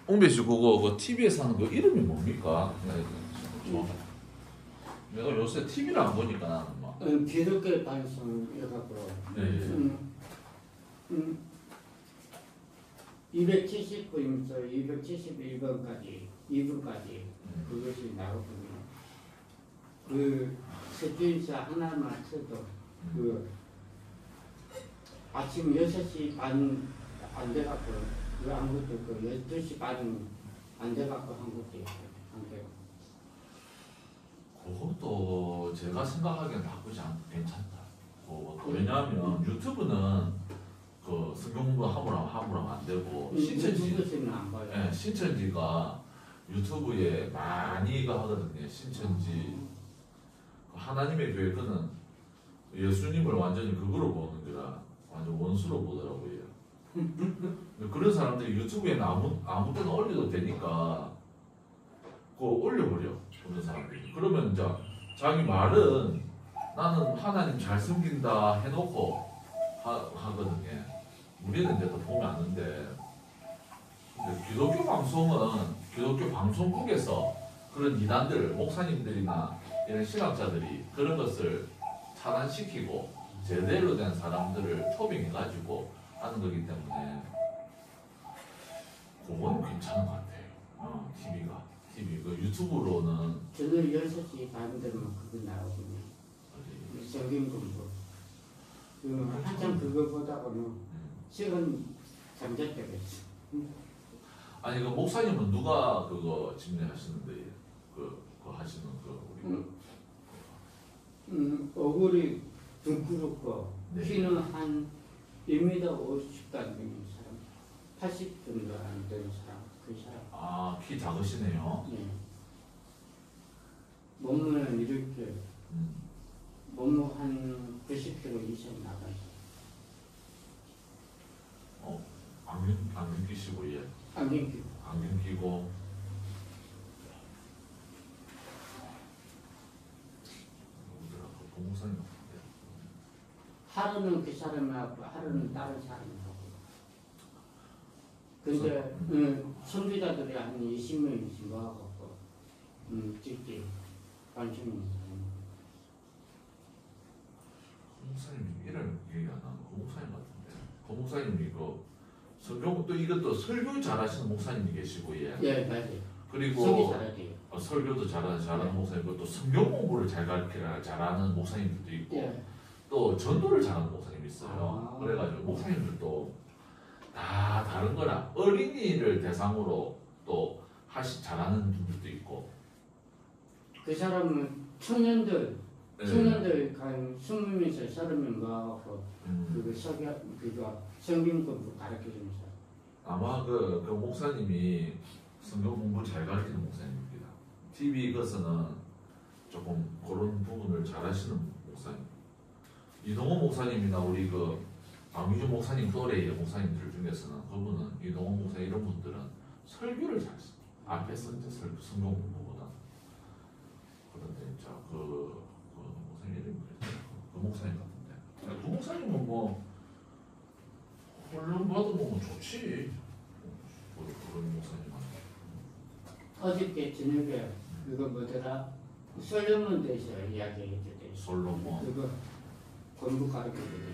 옹배 씨 그거 그 TV에서 하는 거 이름이 뭡니까? 내가 요새 TV를 안 보니까 나는 막. 기독교 방송이라고. 네. 279에서 271번까지 2부까지 그것이 나오거든요. 그 세주인사 하나만 쳐도 그 아침 6시 반 안 돼갖고 그 한 것도 그 12시 반 안 돼갖고 한 것도 있어요. 안 돼요. 그것도 제가 생각하기엔 나쁘지 않고 괜찮다. 왜냐하면 유튜브는 그 성경 공부 함부로 안 되고 신천지 안 봐요. 네, 신천지가 유튜브에 많이 이거 하거든요. 신천지 하나님의 교회 그는 예수님을 완전히 그거로 보는 거라 완전 원수로 보더라고요. 그런 사람들이 유튜브에는 아무 때나 올려도 되니까 그거 올려버려. 그런 사람들이. 그러면 이제 자기 말은 나는 하나님 잘 섬긴다 해놓고 하거든요. 우리는 이제 또 보면 아는데 기독교 방송은 기독교 방송국에서 그런 이단들, 목사님들이나 이런 신학자들이 그런 것을 차단시키고 제대로 된 사람들을 초빙해가지고 하는 거기 때문에 그건 괜찮은 것 같아요. TV 그 유튜브로는 저는 6시 반 되면 그거 나오거든요. 성경 공부. 한참 그거 보다가는 시간 잠잤다겠어. 아니 그 목사님은 누가 그거 집례하시는데 그 하시는 그 우리가 얼굴이 둥그렇고 네. 키는 한 1m 50도 안 되는 사람, 80 정도 안 되는 사람, 그 사람. 아, 키 작으시네요. 네. 몸무게는 이렇게 몸무 한 90kg 이상 나가요. 안경 끼시고 예. 안경 끼고. 안경 끼고. 누구더라? 그 목사님 같은데. 하루는 그 사람하고 하루는 다른 사람하고. 근데 선비자들이 한 20명씩 모아갖고 찍지 관심이 있는 사람. 그 목사님 이름 기억이 안 나는 그 목사님 같은데. 그 목사님이 그 성경 또 이것도 설교 잘하시는 목사님이 계시고 예. 예, 맞아요. 그리고 설교 잘하지. 설교도 잘하는 목사님도 또 성경 공부를 잘 가르치는 잘하는 목사님들도 있고 예. 또 전도를 잘하는 목사님이 있어요. 아. 그래가지고 목사님들도 다 다른 거라 어린이를 대상으로 또 잘하는 분들도 있고 그 사람은 청년들 한 20명에서 30명 모아갖고 그거 성경 공부 가르쳐주는 사람. 아마 그 목사님이 성경 공부 잘 가르치는 목사님입니다. TV 이것은 조금 그런 부분을 잘하시는 목사님. 이동호 목사님이나 우리 그 박미주 목사님 또래의 목사님들 중에서는 그분은 이동호 목사 이런 분들은 설교를 잘했어요. 앞에서 이제 성경 공부보다. 그런데 이제 그 목사님 이름이 그랬어요. 그 목사님 같은데. 그 목사님은 뭐 훈련 받아보면 좋지. 그런 목사님한테. 어저께 저녁에 그거 뭐더라? 솔로몬대에서 이야기해줬대. 솔로몬. 그거 공부 가르쳐주대.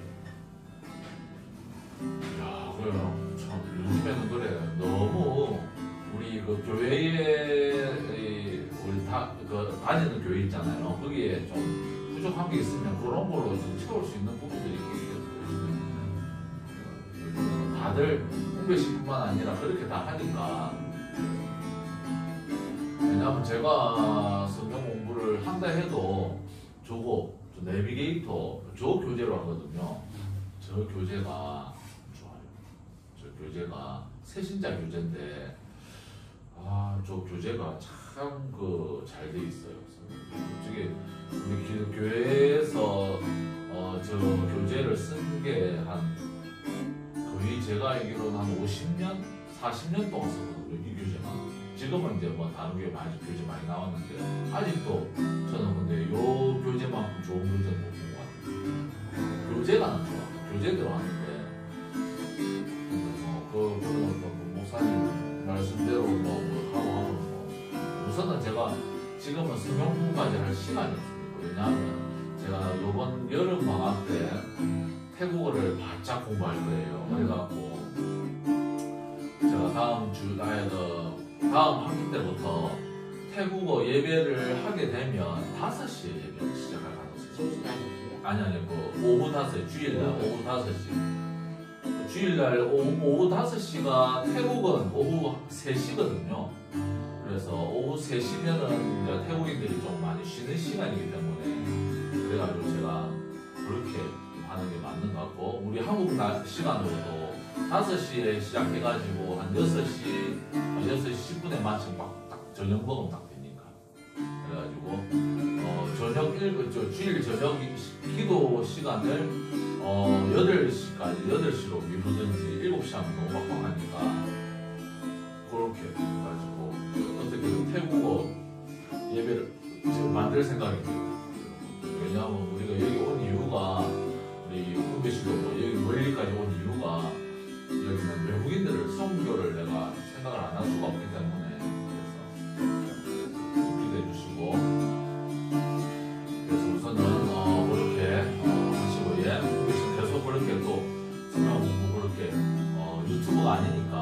야, 그래요. 참 요즘에는 그래. 너무 우리 그 교회에 우리 다니는 교회 있잖아요. 거기에 좀 부족한 게 있으면 그런 걸로 좀 채울 수 있는 부분들이 있거든요. 다들 홍배씨뿐만 아니라 그렇게 다 하니까. 왜냐하면 제가 성경 공부를 한다 해도 저거 저 내비게이터 저 교재로 하거든요. 저 교재가 좋아요. 저 교재가 새신자 교재인데 저 교재가 참 잘 돼 있어요. 저게 우리 교회에서 저 교재를 쓴 게 한 거의 제가 알기로는 한 50년, 40년 동안 썼거든요. 이 교재만. 지금은 이제 뭐 다른 교회 교재 많이 나왔는데 아직도 저는 근데 요 교재만큼 좋은 교재는 못 본 것 같아요. 교재가 좋아. 교재대로 하는데 그런 목사님 말씀대로 우선은 제가 지금은 성경 공부까지 할 시간이 없습니다. 왜냐하면 제가 이번 여름 방학 때 태국어를 바짝 공부할 거예요. 그래갖고 제가 다음 학기 때부터 태국어 예배를 하게 되면 5시에 예배를 시작할 가능성이 있어요. 아니 그 오후 5시 주일날 오후 5시 주일날 오후 5시가 태국은 오후 3시거든요. 그래서 오후 3시면은 이제 태국인들이 좀 많이 쉬는 시간이기 때문에 그래가지고 제가 그렇게 하는 게 맞는 것 같고 우리 한국 시간으로도 5시에 시작해가지고 한 6시 10분에 마침 딱 저녁 먹으면 딱 되니까 그래가지고 주일 저녁 기도 시간을 8시로 미루든지 7시 하면 너무 막막하니까 그렇게 해가지고 어떻게든 태국어 예배를 지금 만들 생각입니다. 왜냐하면 우리가 여기 온 이유가 우리 후배시도 여기 멀리까지 온 이유가 여기는 외국인들을 선교를 내가 생각을 안 할 수가 없기 때문에 그래서 기대해 주시고 그래서 우선은 그렇게 하시고 계속 그렇게 또 성경 공부 그렇게 유튜브가 아니니까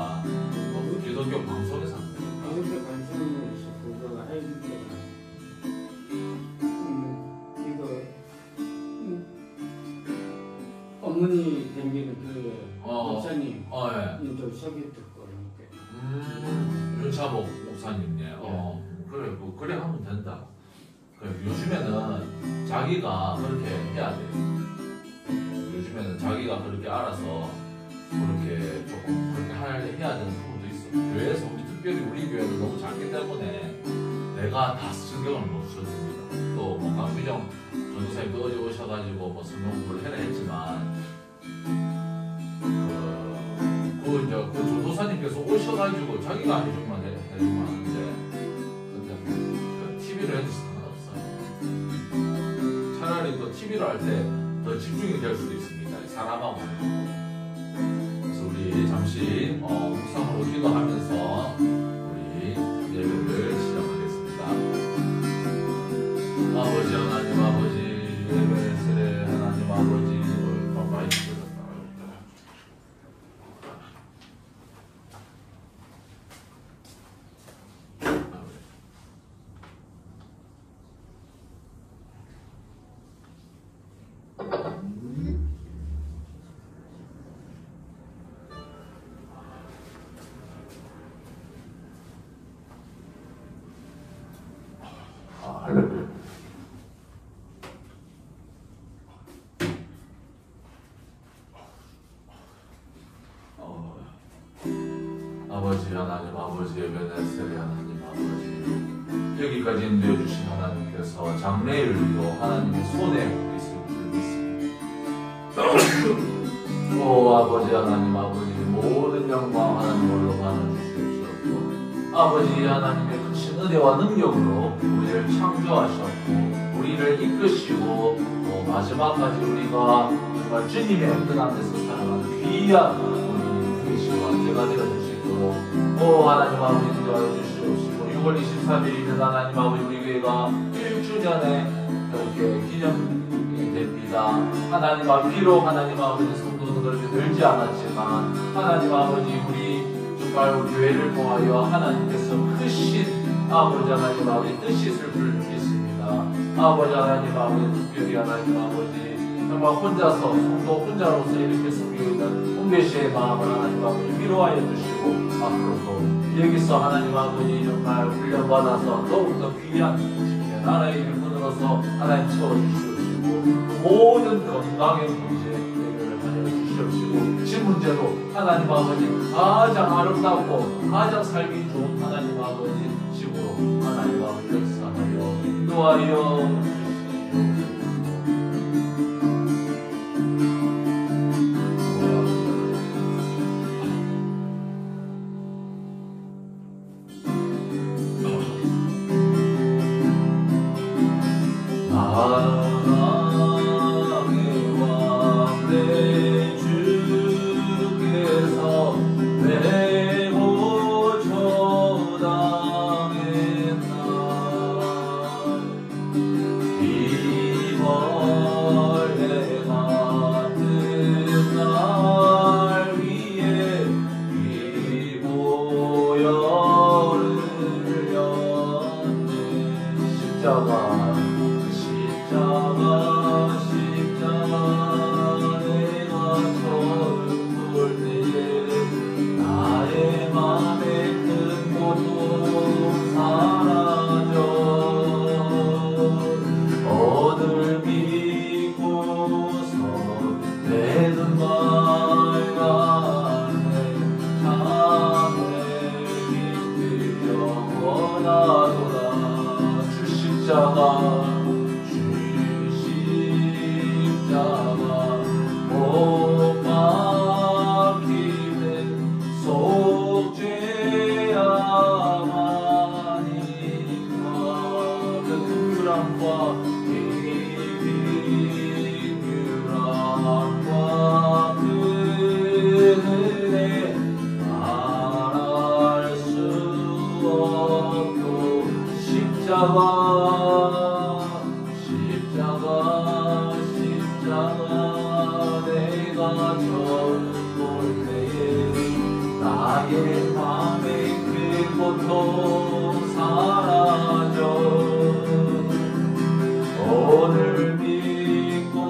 기독교 방송에서 하는 거니까 그렇게 관심이 있어 그거 해줄 때가 어머니 댕기는 그 목사님 예. 인터 소개 듣고 이렇게 윤차복 목사님네 그래 그래 하면 된다. 요즘에는 자기가 그렇게 해야 돼. 요즘에는 자기가 그렇게 알아서 그렇게 조금 그렇게 해야 되는 부분도 있어. 교회에서 특별히 우리 교회는 너무 작기 때문에 내가 다 신경을 못 써줍니다. 또뭐 강비정 전도사님도 어제 오셔가지고 뭐 성경 공부를 해라 했지만 그 전도사님께서 오셔가지고 자기가 해주면 하는데 근데 TV를 해도 상관없어요. 차라리 또 TV로 할 때 더 집중이 될 수도 있습니다. 사람하고 하는 거. 그래서 우리 잠시 묵상으로 기도하면서 우리 예배를 시작하겠습니다. 아버지 하나님 아버지 예배스레 하나님 아버지 많이 주셨다. 할렐루야. 아버지 하나님 아버지 에베네셀의 하나님 아버지 여기까지 인도해 주신 하나님께서 장래일도 하나님의 손에 있을 줄 믿습니다. 오 아버지 하나님 아버지 모든 영광 하나님 홀로 가는 주시옵소서. 아버지 하나님의 크신 은혜와 능력으로 우리를 창조하셨고 우리를 이끄시고 또 마지막까지 우리가 정말 주님의 뜻 안에서 살아가는 귀한 우리 되시고 제가 되어주시도록 오 하나님 아버지 인도하여 주시옵시고 6월 23일이면 하나님 아버지 우리 교회가 1주년에 이렇게 기념이 됩니다. 하나님 아버지 비록 하나님 아버지 성도는 그렇게 늘지 않았지만 하나님 아버지 우리 정말 우리 교회를 통하여 하나님께서 크신 아버지 하나님 아버지 뜻이 있을 줄 믿습니다. 아버지 하나님 아버지 특별히 하나님 아버지 정말 혼자서 성도 혼자로서 이렇게 섬기고 있는 홍대시의 마음을 하나님 아버지 위로하여 주시고 앞으로도 여기서 하나님 아버지 정말 훈련받아서 더욱더 귀한 주님의 나라의 일꾼으로서 하나님 채워주시옵시고 모든 건강의 문제 해결을 하여 주시옵시고 진 문제도 하나님 아버지 가장 아름답고 가장 살기 좋은 하나님 아버지 식으로 하나님 아버지 역사하여 인도하여 주시옵시고 십자가 내가 처음 볼 때에 나의 맘의 그 고통 사라져 오늘 믿고서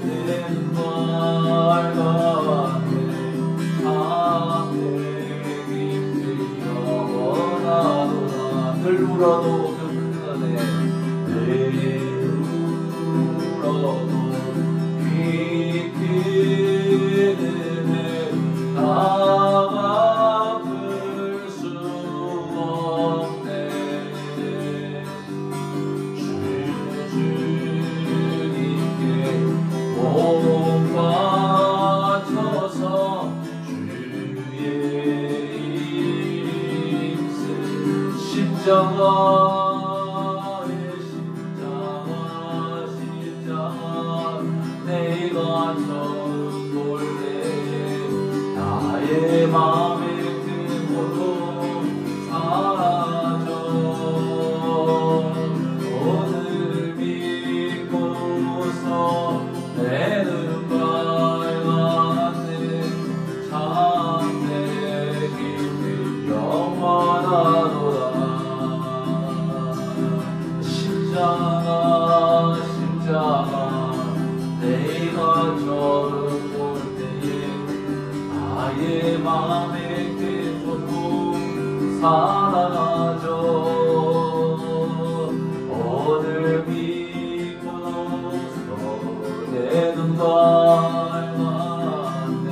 낸 말 같네 참내 깊이 영원하도다 늘 울어도 십자가 내가 처음 볼 때 나의 맘의 그 고통 사라져 오늘 믿고서 내 눈발 같네 참내 깊이 영원하도다 십자가 내가 처음 볼 때에 나의 맘의 그 고통 사라져 오늘 믿고서 내 눈발 같네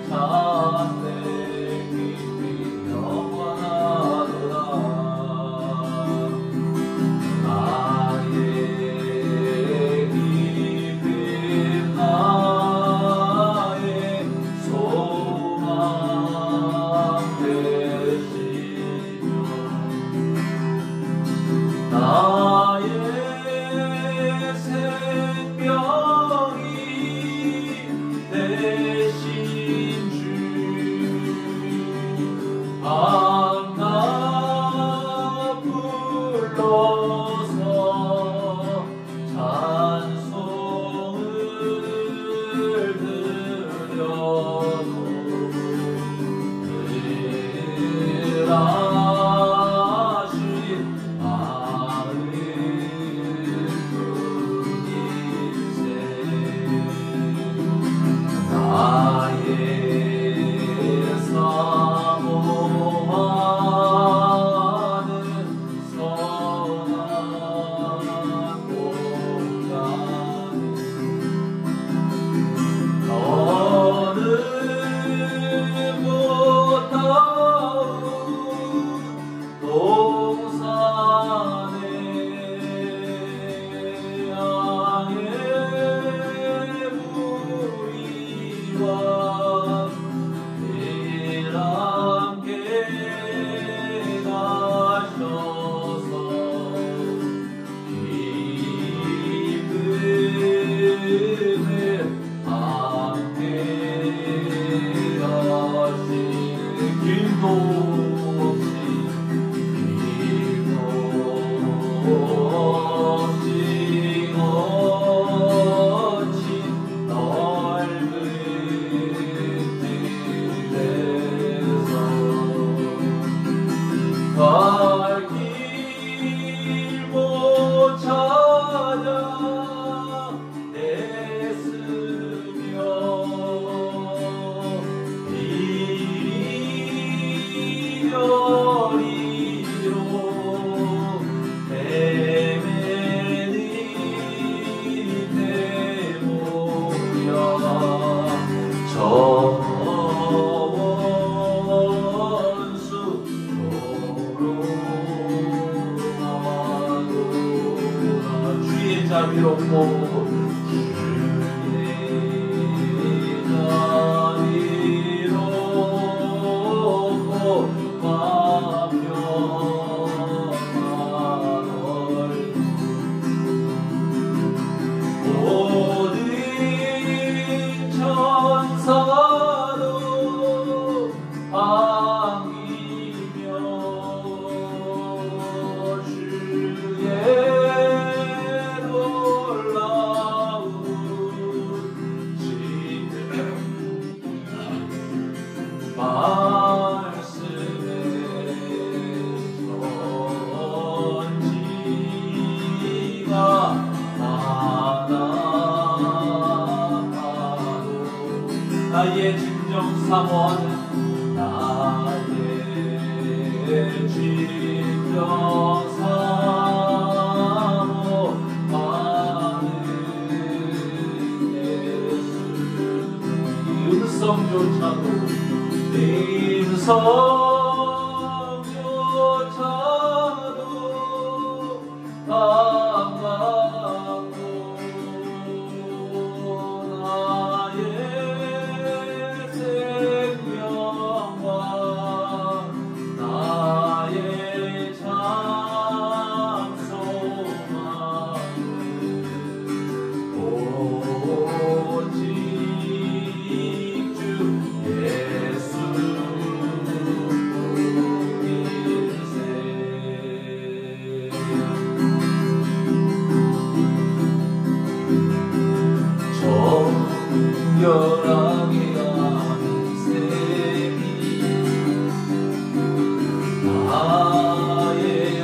참내 깊이 영원하도다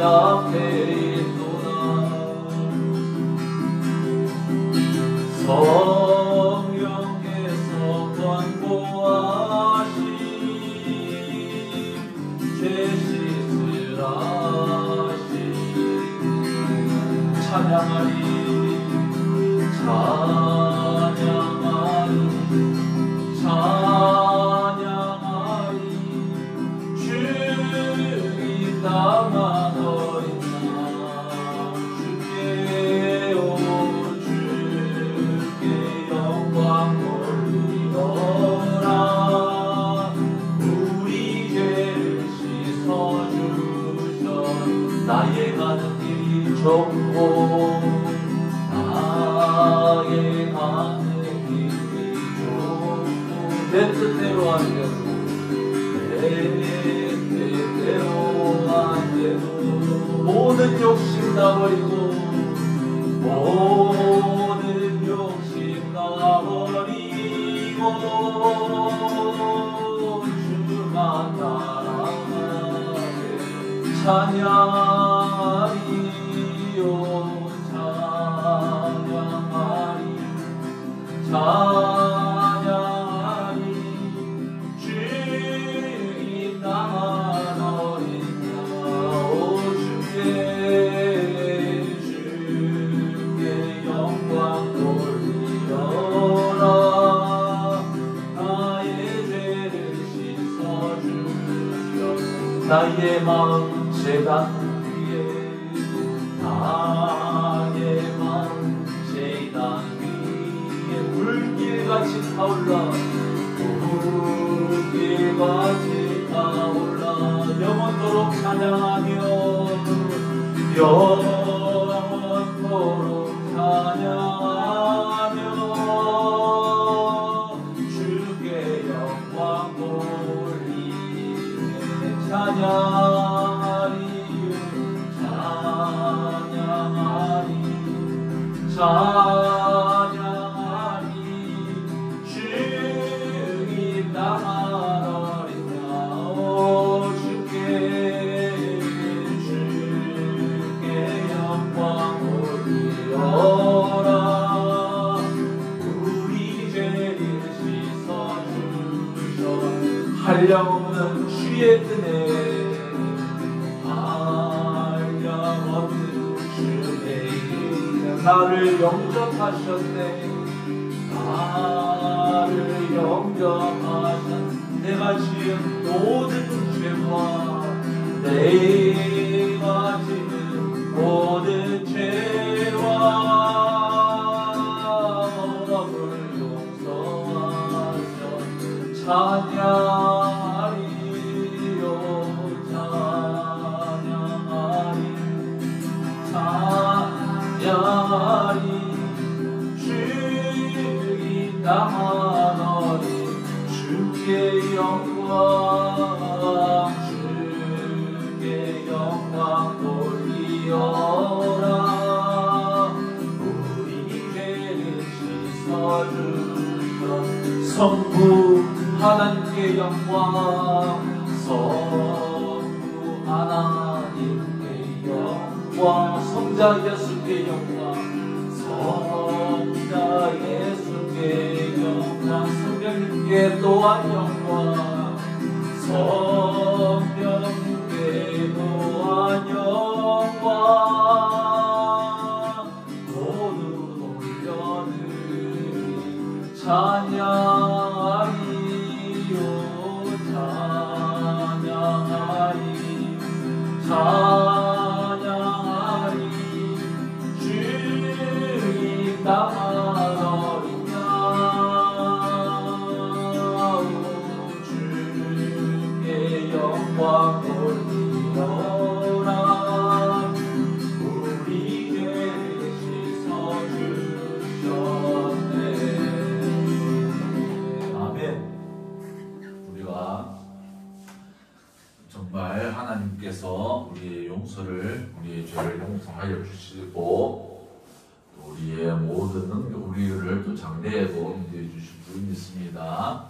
앞에 있노라. 성령께서 권고하신 죄 씻으라 하신 찬양하리 찬양하리 찬양하리 주님 나만 어린 양 주께 오 주께 영광 돌리어라. 우리 죄를 씻어주셔 나의 가는 길이 좁고 나의 가는 길이 좁고 내 뜻대로 안 되고 내 뜻대로 안 되고 모든 욕심 다 버리고 모든 욕심 다 버리고 주만 따라가게 찬양하리요 찬양하리 찬양하리 주님 나만 어린 양 오 주께 영광 돌리어라. 나의 죄를 씻어주셔 나의 마음 재단 위에 나의 마음 재단 위에 물길같이 타올라 물길같이 타올라. 영원토록 찬양하며 영원토록 찬양하며 주께 영광 돌리네 찬양하리 찬양하리 찬양하리 주님 나만 어린 양 오 주께 영광 돌리어라. 우리 죄를 씻어주셔 한량없는 주의 은혜 한량없는 주의 은혜 나를 영접하셨네 나를 영접하셨네. 내가 지은 모든 죄와 내가 지은 모든 죄와 억을 용서하셔 찬양하리요 찬양하리 찬양하리 주님 나만 어린 주께 영광 주께 영광 돌리어라. 우리 죄를 씻어주셔 성부 하나님께 영광 성부 하나님께 영광 성자 예수께 영광 성자 예수께 영광 성령님께 또한 영광 성령님께 또한 영광 모두 돌려드리 찬양하리요 찬양하리 찬양하리 주님 나만 어린 양 주께 영광 돌리어라. 우리 죄를 씻어주셨네. 아멘. 우리가 정말 하나님께서 우리의 용서를 우리의 죄를 용서하여 주시고 또 우리의 모든 우리를 또 장래에도 인도해 주실 줄 믿습니다.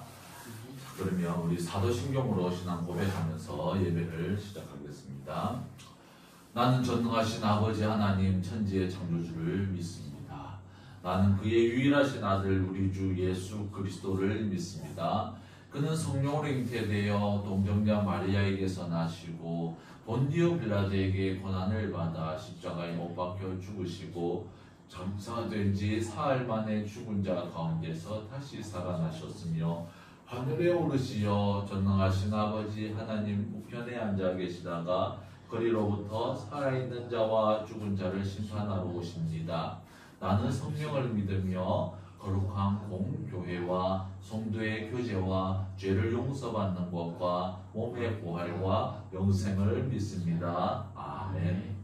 그러면 우리 사도신경으로 신앙 고백하면서 예배를 시작하겠습니다. 나는 전능하신 아버지 하나님 천지의 창조주를 믿습니다. 나는 그의 유일하신 아들 우리 주 예수 그리스도를 믿습니다. 그는 성령으로 잉태되어 동정녀 마리아에게서 나시고 본디오 빌라도에게 고난을 받아 십자가에 못 박혀 죽으시고 장사된 지 사흘 만에 죽은 자 가운데서 다시 살아나셨으며 하늘에 오르시어 전능하신 아버지 하나님 우편에 앉아 계시다가 거리로부터 살아있는 자와 죽은 자를 심판하러 오십니다. 나는 성령을 믿으며 거룩한 공교회와 성도의 교제와 죄를 용서받는 것과 몸의 부활과 영생을 믿습니다. 아멘.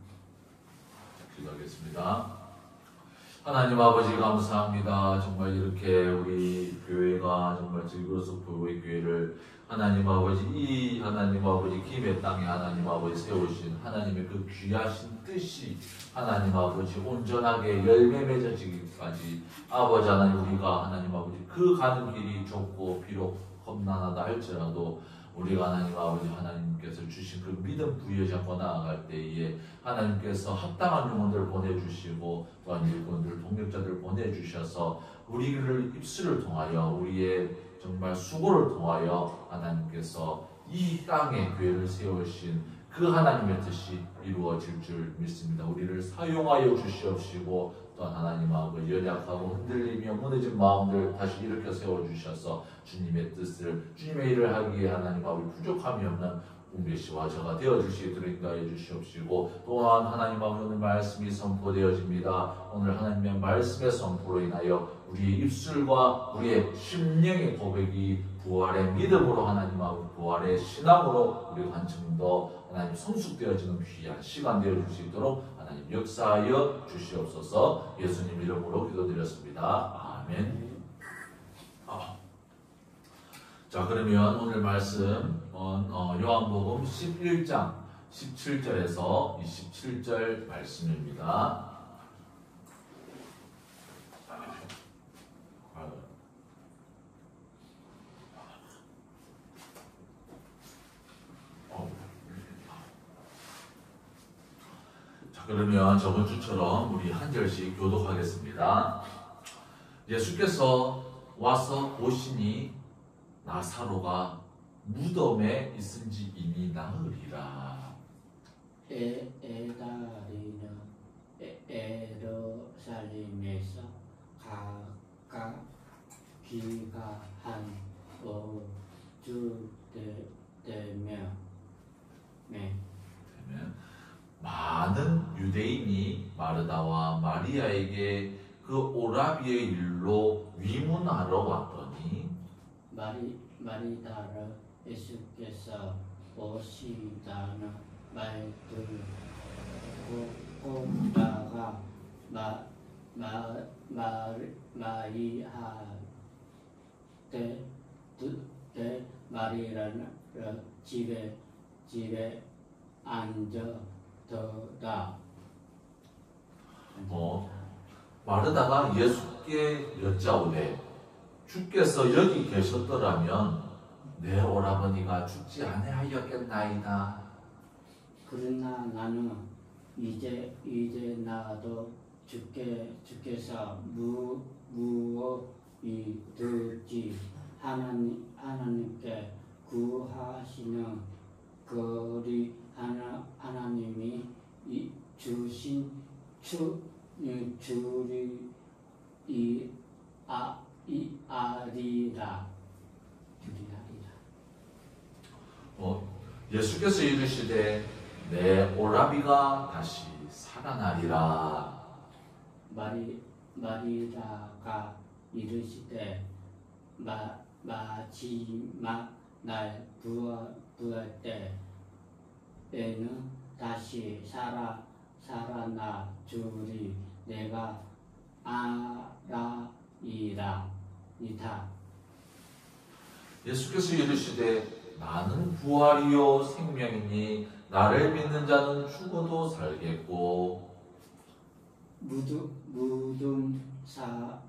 기도하겠습니다. 하나님 아버지 감사합니다. 정말 이렇게 우리 교회가 정말 즐거워서 교회 교회를 하나님 아버지 이 하나님 아버지 김의 땅에 하나님 아버지 세우신 하나님의 그 귀하신 뜻이 하나님 아버지 온전하게 열매 맺어지기까지 아버지 하나님 우리가 하나님 아버지 그 가는 길이 좁고 비록 험난하다 할지라도 우리가 하나님 아버지 하나님께서 주신 그 믿음 부여잡고 나아갈 때에 하나님께서 합당한 영혼들을 보내주시고 또한 일꾼들 동력자들을 보내주셔서 우리를 입술을 통하여 우리의 정말 수고를 통하여 하나님께서 이 땅에 교회를 세우신 그 하나님의 뜻이 이루어질 줄 믿습니다. 우리를 사용하여 주시옵시고 또한 하나님 아버지 연약하고 흔들리며 무너진 마음들 다시 일으켜 세워주셔서 주님의 뜻을 주님의 일을 하기에 하나님 아버지 부족함이 없는 웅배 씨와 저가 되어주시도록 인도하여 주시옵시고 또한 하나님 아버지 오늘 말씀이 선포되어집니다. 오늘 하나님의 말씀의 선포로 인하여 우리의 입술과 우리의 심령의 고백이 부활의 믿음으로 하나님 아버지 부활의 신앙으로 우리가 한층 더 하나님 성숙되어지는 귀한 시간 되어주시도록 하나님 역사하여 주시옵소서. 예수님 이름으로 기도드렸습니다. 아멘. 자 그러면 오늘 말씀 요한복음 11장 17절에서 27절 말씀입니다. 자 그러면 저번 주처럼 우리 한 절씩 교독하겠습니다. 예수께서 와서 보시니 나사로가 무덤에 있은지 이미 나으리라. 에다리는 에루살렘에서 각각 귀가 한 5주 되면 많은 유대인이 마르다와 마리아에게 그 오라비의 일로 위문하러 왔더니 마리다를 예수께서 오시다는 말 듣고다가 마리아는 집에 앉아더라. 마르다가 예수께 여짜오되 주께서 여기 계셨더라면 내 오라버니가 죽지 아니하였겠나이다. 그러나 나는 이제 나도 주께서 무엇이든지 하나님께 구하시는 거리 하나님이 주신 줄이 아리라. 예수께서 이르시되 내 오라비가 다시 살아나리라. 마리다가 이르시되 마지막 날 부활 때에는 다시 살아나 주리 내가 알아이다. 예수께서 이르시되 나는 부활이요 생명이니 나를 믿는 자는 죽어도 살겠고 무덤 살아서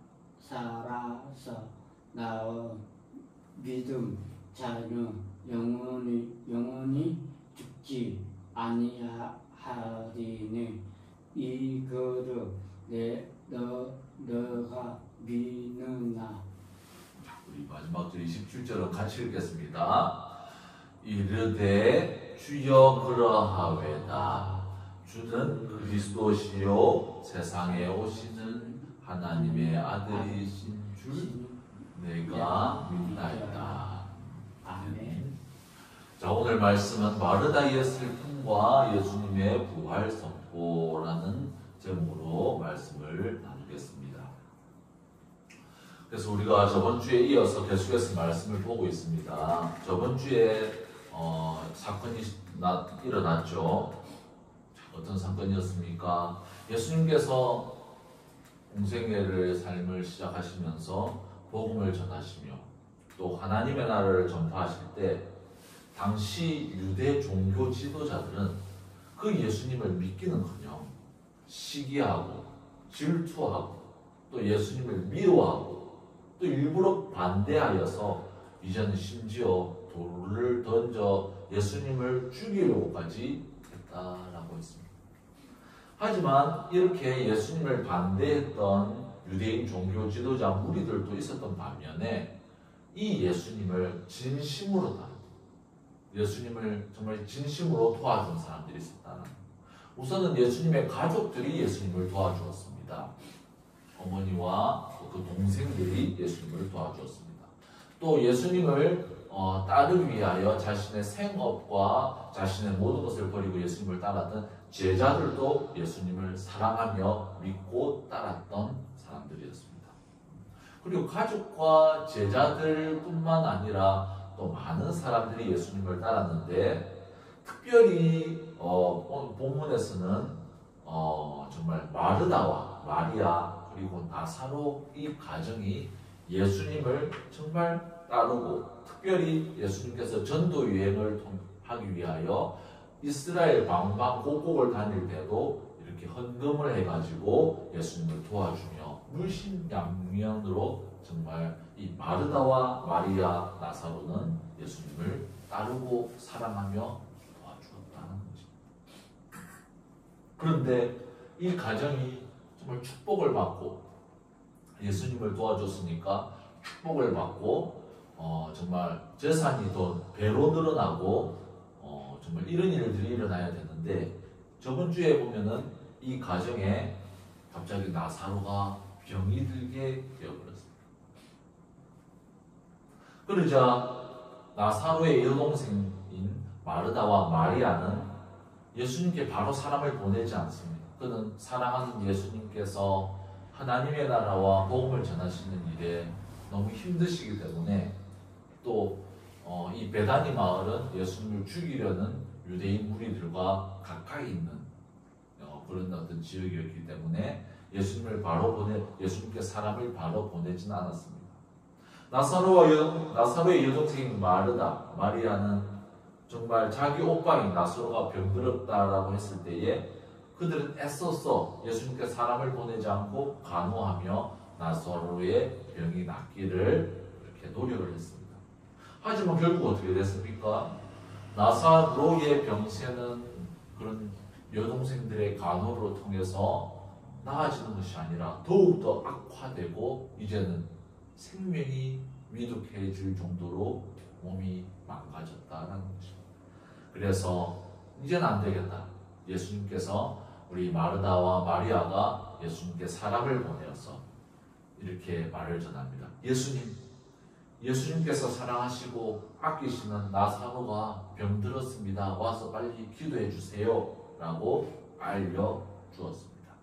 나온 믿음 자는 영원히 죽지 아니하리라. 하리니 이거를 너가 믿느냐. 우리 마지막 절 27절은 같이 읽겠습니다. 이르되 주여 그러하외다. 주는 그리스도시요 세상에 오시는 하나님의 아들이신 줄 내가 믿나이다. 아멘. 자, 오늘 말씀은 마르다의 슬픔과 예수님의 부활 선포라는 제목으로 말씀을 나누겠습니다. 그래서 우리가 저번 주에 이어서 계속해서 말씀을 보고 있습니다. 저번 주에 사건이 일어났죠. 어떤 사건이었습니까? 예수님께서 공생애를 삶을 시작하시면서 복음을 전하시며 또 하나님의 나라를 전파하실 때 당시 유대 종교 지도자들은 그 예수님을 믿기는커녕 시기하고 질투하고 또 예수님을 미워하고 또 일부러 반대하여서 이제는 심지어 돌을 던져 예수님을 죽이려고까지 했다라고 했습니다. 하지만 이렇게 예수님을 반대했던 유대인 종교 지도자 무리들도 있었던 반면에 이 예수님을 진심으로 따르고 예수님을 정말 진심으로 도와준 사람들이 있었다는 거예요. 우선은 예수님의 가족들이 예수님을 도와주었습니다. 어머니와 그 동생들이 예수님을 도와주었습니다. 또 예수님을 따르기 위하여 자신의 생업과 자신의 모든 것을 버리고 예수님을 따랐던 제자들도 예수님을 사랑하며 믿고 따랐던 사람들이었습니다. 그리고 가족과 제자들뿐만 아니라 또 많은 사람들이 예수님을 따랐는데 특별히 본문에서는 정말 마르다와 마리아 그리고 나사로 이 가정이 예수님을 정말 따르고 특별히 예수님께서 전도 유행을 하기 위하여 이스라엘 방방곡곡을 다닐 때도 이렇게 헌금을 해가지고 예수님을 도와주며 물심양면으로 정말 이 마르다와 마리아 나사로는 예수님을 따르고 사랑하며 도와주었다는 거죠. 그런데 이 가정이 정말 축복을 받고 예수님을 도와줬으니까 축복을 받고 정말 재산이 더 배로 늘어나고 정말 이런 일들이 일어나야 되는데 저번 주에 보면은 이 가정에 갑자기 나사로가 병이 들게 되어버렸습니다. 그러자 나사로의 여동생인 마르다와 마리아는 예수님께 바로 사람을 보내지 않습니다. 그는 사랑하는 예수님께서 하나님의 나라와 복음을 전하시는 일에 너무 힘드시기 때문에 또 이 베다니 마을은 예수님을 죽이려는 유대인 무리들과 가까이 있는 그런 어떤 지역이었기 때문에 예수님께 사람을 바로 보내지는 않았습니다. 나사로의 여동생인 마리아는 정말 자기 오빠인 나사로가 병들었다라고 했을 때에 그들은 애써서 예수님께 사람을 보내지 않고 간호하며 나사로의 병이 낫기를 그렇게 노력을 했습니다. 하지만 결국 어떻게 됐습니까? 나사로의 병세는 그런 여동생들의 간호를 통해서 나아지는 것이 아니라 더욱더 악화되고 이제는 생명이 위독해질 정도로 몸이 망가졌다는 것입니다. 그래서 이제는 안 되겠다. 예수님께서 우리 마르다와 마리아가 예수님께 사람을 보내어서 이렇게 말을 전합니다. 예수님께서 사랑하시고 아끼시는 나사로가 병들었습니다. 와서 빨리 기도해 주세요. 라고 알려주었습니다.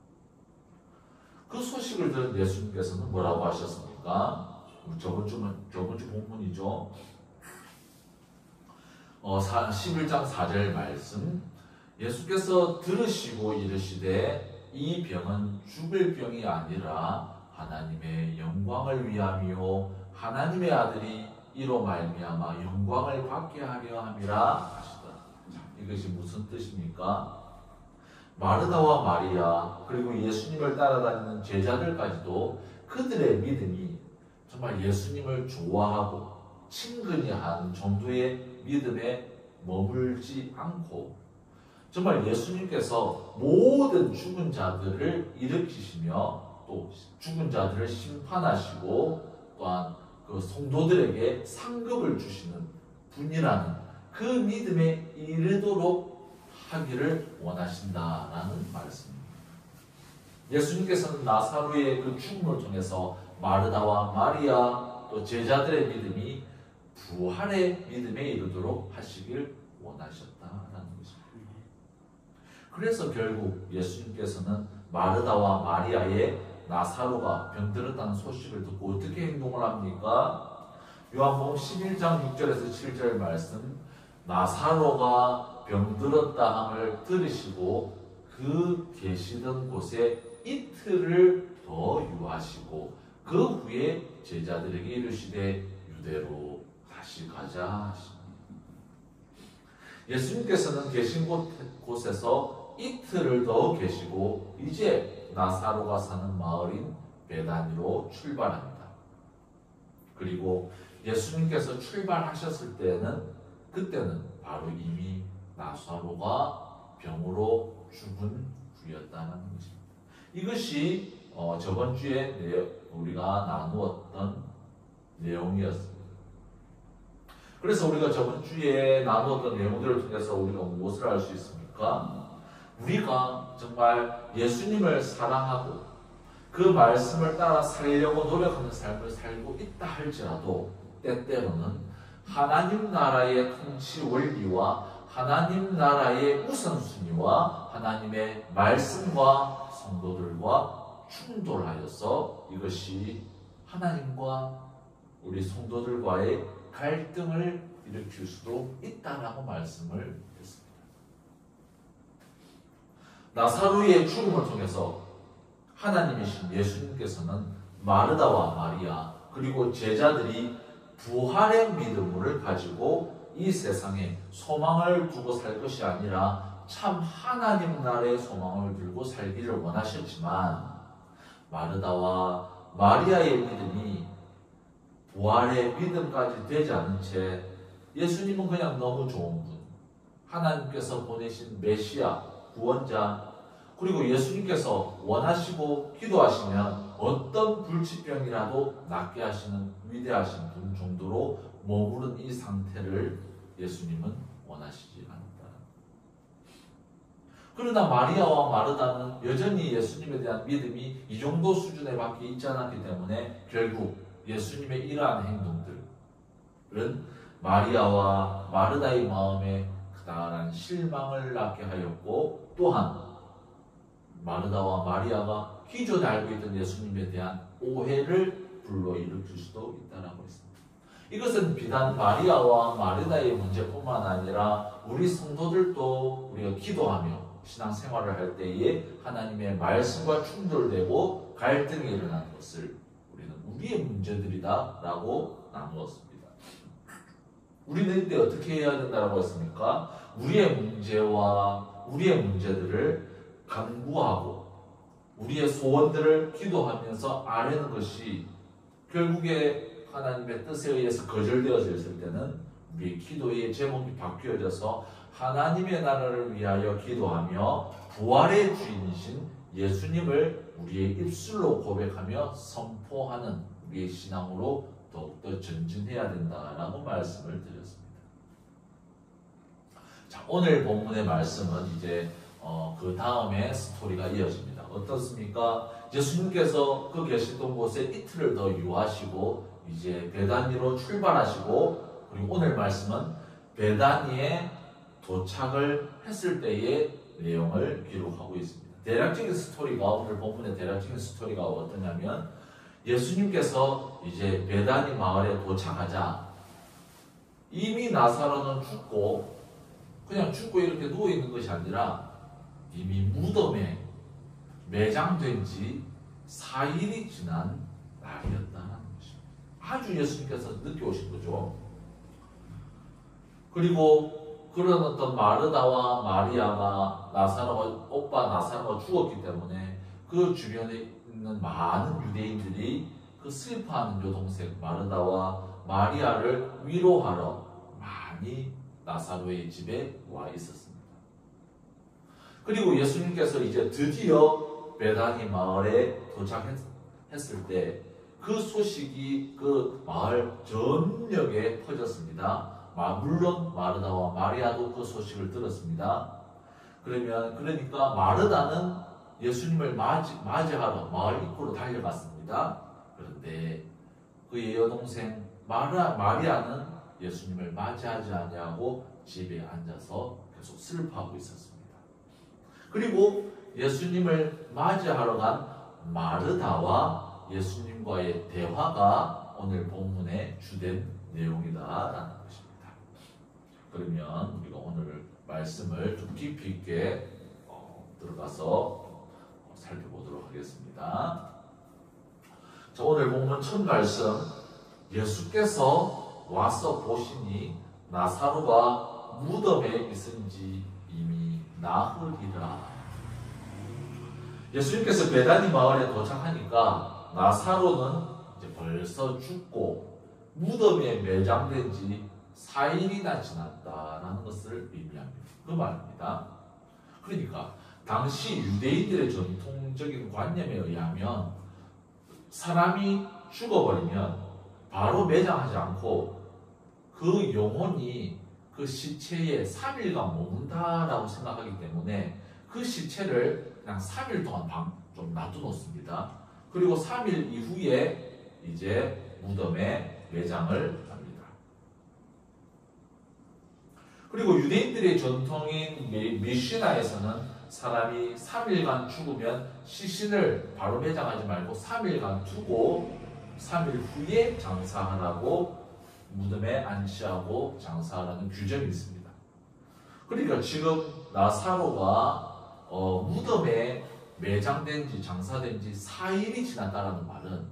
그 소식을 들은 예수님께서는 뭐라고 하셨습니까? 저번 주 본문이죠. 11장 4절 말씀. 예수께서 들으시고 이르시되 이 병은 죽을 병이 아니라 하나님의 영광을 위함이요 하나님의 아들이 이로 말미암아 영광을 받게 하려 함이라 하시더라. 이것이 무슨 뜻입니까? 마르다와 마리아 그리고 예수님을 따라다니는 제자들까지도 그들의 믿음이 정말 예수님을 좋아하고 친근히 하는 정도의 믿음에 머물지 않고 정말 예수님께서 모든 죽은 자들을 일으키시며 또 죽은 자들을 심판하시고 또한 그 성도들에게 상급을 주시는 분이라는 그 믿음에 이르도록 하기를 원하신다라는 말씀입니다. 예수님께서는 나사로의 그 죽음을 통해서 마르다와 마리아 또 제자들의 믿음이 부활의 믿음에 이르도록 하시길 원하셨다라는 것입니다. 그래서 결국 예수님께서는 마르다와 마리아의 나사로가 병들었다는 소식을 듣고 어떻게 행동을 합니까? 요한복음 11장 6절에서 7절 말씀, 나사로가 병들었다 함을 들으시고 그 계시던 곳에 이틀을 더 유하시고 그 후에 제자들에게 이르시되 유대로 다시 가자 하십니다. 예수님께서는 계신 곳에서 이틀을 더 계시고 이제 나사로가 사는 마을인 베다니로 출발합니다. 그리고 예수님께서 출발하셨을 때는 그때는 바로 이미 나사로가 병으로 죽은 후였다는 것입니다. 이것이 저번 주에 우리가 나누었던 내용이었습니다. 그래서 우리가 저번 주에 나누었던 내용들을 통해서 우리가 무엇을 알 수 있습니까? 우리가 정말 예수님을 사랑하고 그 말씀을 따라 살려고 노력하는 삶을 살고 있다 할지라도 때때로는 하나님 나라의 통치 원리와 하나님 나라의 우선순위와 하나님의 말씀과 성도들과 충돌하여서 이것이 하나님과 우리 성도들과의 갈등을 일으킬 수도 있다라고 말씀을 했습니다. 나사로의 죽음을 통해서 하나님이신 예수님께서는 마르다와 마리아 그리고 제자들이 부활의 믿음을 가지고 이 세상에 소망을 두고 살 것이 아니라 참 하나님 나라의 소망을 들고 살기를 원하셨지만 마르다와 마리아의 믿음이 부활의 믿음까지 되지 않은 채 예수님은 그냥 너무 좋은 분, 하나님께서 보내신 메시아, 구원자, 그리고 예수님께서 원하시고 기도하시면 어떤 불치병이라도 낫게 하시는 위대하신 분 정도로 머무른 이 상태를 예수님은 원하시지 않았다. 그러나 마리아와 마르다는 여전히 예수님에 대한 믿음이 이 정도 수준에 밖에 있지 않았기 때문에 결국 예수님의 이러한 행동들은 마리아와 마르다의 마음에 그다란 실망을 낳게 하였고 또한 마르다와 마리아가 기존에 알고 있던 예수님에 대한 오해를 불러일으킬 수도 있다고 했습니다. 이것은 비단 마리아와 마르다의 문제뿐만 아니라 우리 성도들도 우리가 기도하며 신앙생활을 할 때에 하나님의 말씀과 충돌되고 갈등이 일어나는 것을 우리는 우리의 문제들이다라고 나누었습니다. 우리는 이때 어떻게 해야 된다고 했습니까? 우리의 문제와 우리의 문제들을 간구하고 우리의 소원들을 기도하면서 아뢰는 것이 결국에 하나님의 뜻에 의해서 거절되어져 있을 때는 우리의 기도의 제목이 바뀌어져서 하나님의 나라를 위하여 기도하며 부활의 주인이신 예수님을 우리의 입술로 고백하며 선포하는 우리의 신앙으로 더욱더 전진해야 된다라고 말씀을 드렸습니다. 자, 오늘 본문의 말씀은 이제 그 다음에 스토리가 이어집니다. 어떻습니까? 예수님께서 그 계시던 곳에 이틀을 더 유하시고 이제 베다니로 출발하시고 그리고 오늘 말씀은 베다니에 도착을 했을 때의 내용을 기록하고 있습니다. 대략적인 스토리가 오늘 본문의 대략적인 스토리가 어떠냐면 예수님께서 이제 베다니 마을에 도착하자 이미 나사로는 죽고 그냥 죽고 이렇게 누워 있는 것이 아니라 이미 무덤에 매장된 지 4일이 지난 날이었다는 것입니다. 아주 예수님께서 늦게 오신 거죠. 그리고 그런 어떤 마르다와 마리아가 오빠 나사로가 죽었기 때문에 그 주변에 있는 많은 유대인들이 그 슬퍼하는 여동생 마르다와 마리아를 위로하러 많이 나사로의 집에 와 있었습니다. 그리고 예수님께서 이제 드디어 베다니 마을에 도착했을 때 그 소식이 그 마을 전역에 퍼졌습니다. 물론 마르다와 마리아도 그 소식을 들었습니다. 그러니까 마르다는 예수님을 맞이하러 마을 입구로 달려갔습니다. 그런데 그의 여동생 마리아는 예수님을 맞이하지 아니하고 집에 앉아서 계속 슬퍼하고 있었습니다. 그리고 예수님을 맞이하러 간 마르다와 예수님과의 대화가 오늘 본문의 주된 내용이다라는 것입니다. 그러면 우리가 오늘 말씀을 좀 깊이 있게 들어가서 살펴보도록 하겠습니다. 자, 오늘 본문 첫 말씀, 예수께서 와서 보시니 나사로가 무덤에 있은지 이미 나흘이라. 예수님께서 베다니 마을에 도착하니까 나사로는 이제 벌써 죽고 무덤에 매장된 지 4일이나 지났다라는 것을 의미합니다. 그 말입니다. 그러니까 당시 유대인들의 전통적인 관념에 의하면 사람이 죽어버리면 바로 매장하지 않고 그 영혼이 그 시체에 3일간 머문다라고 생각하기 때문에 그 시체를 그냥 3일 동안 좀 놔두놓습니다. 그리고 3일 이후에 이제 무덤에 매장을 합니다. 그리고 유대인들의 전통인 미시나에서는 사람이 3일간 죽으면 시신을 바로 매장하지 말고 3일간 두고 3일 후에 장사하라고 무덤에 안치하고 장사하라는 규정이 있습니다. 그러니까 지금 나사로가 무덤에 매장된 지 장사된 지 4일이 지났다는 말은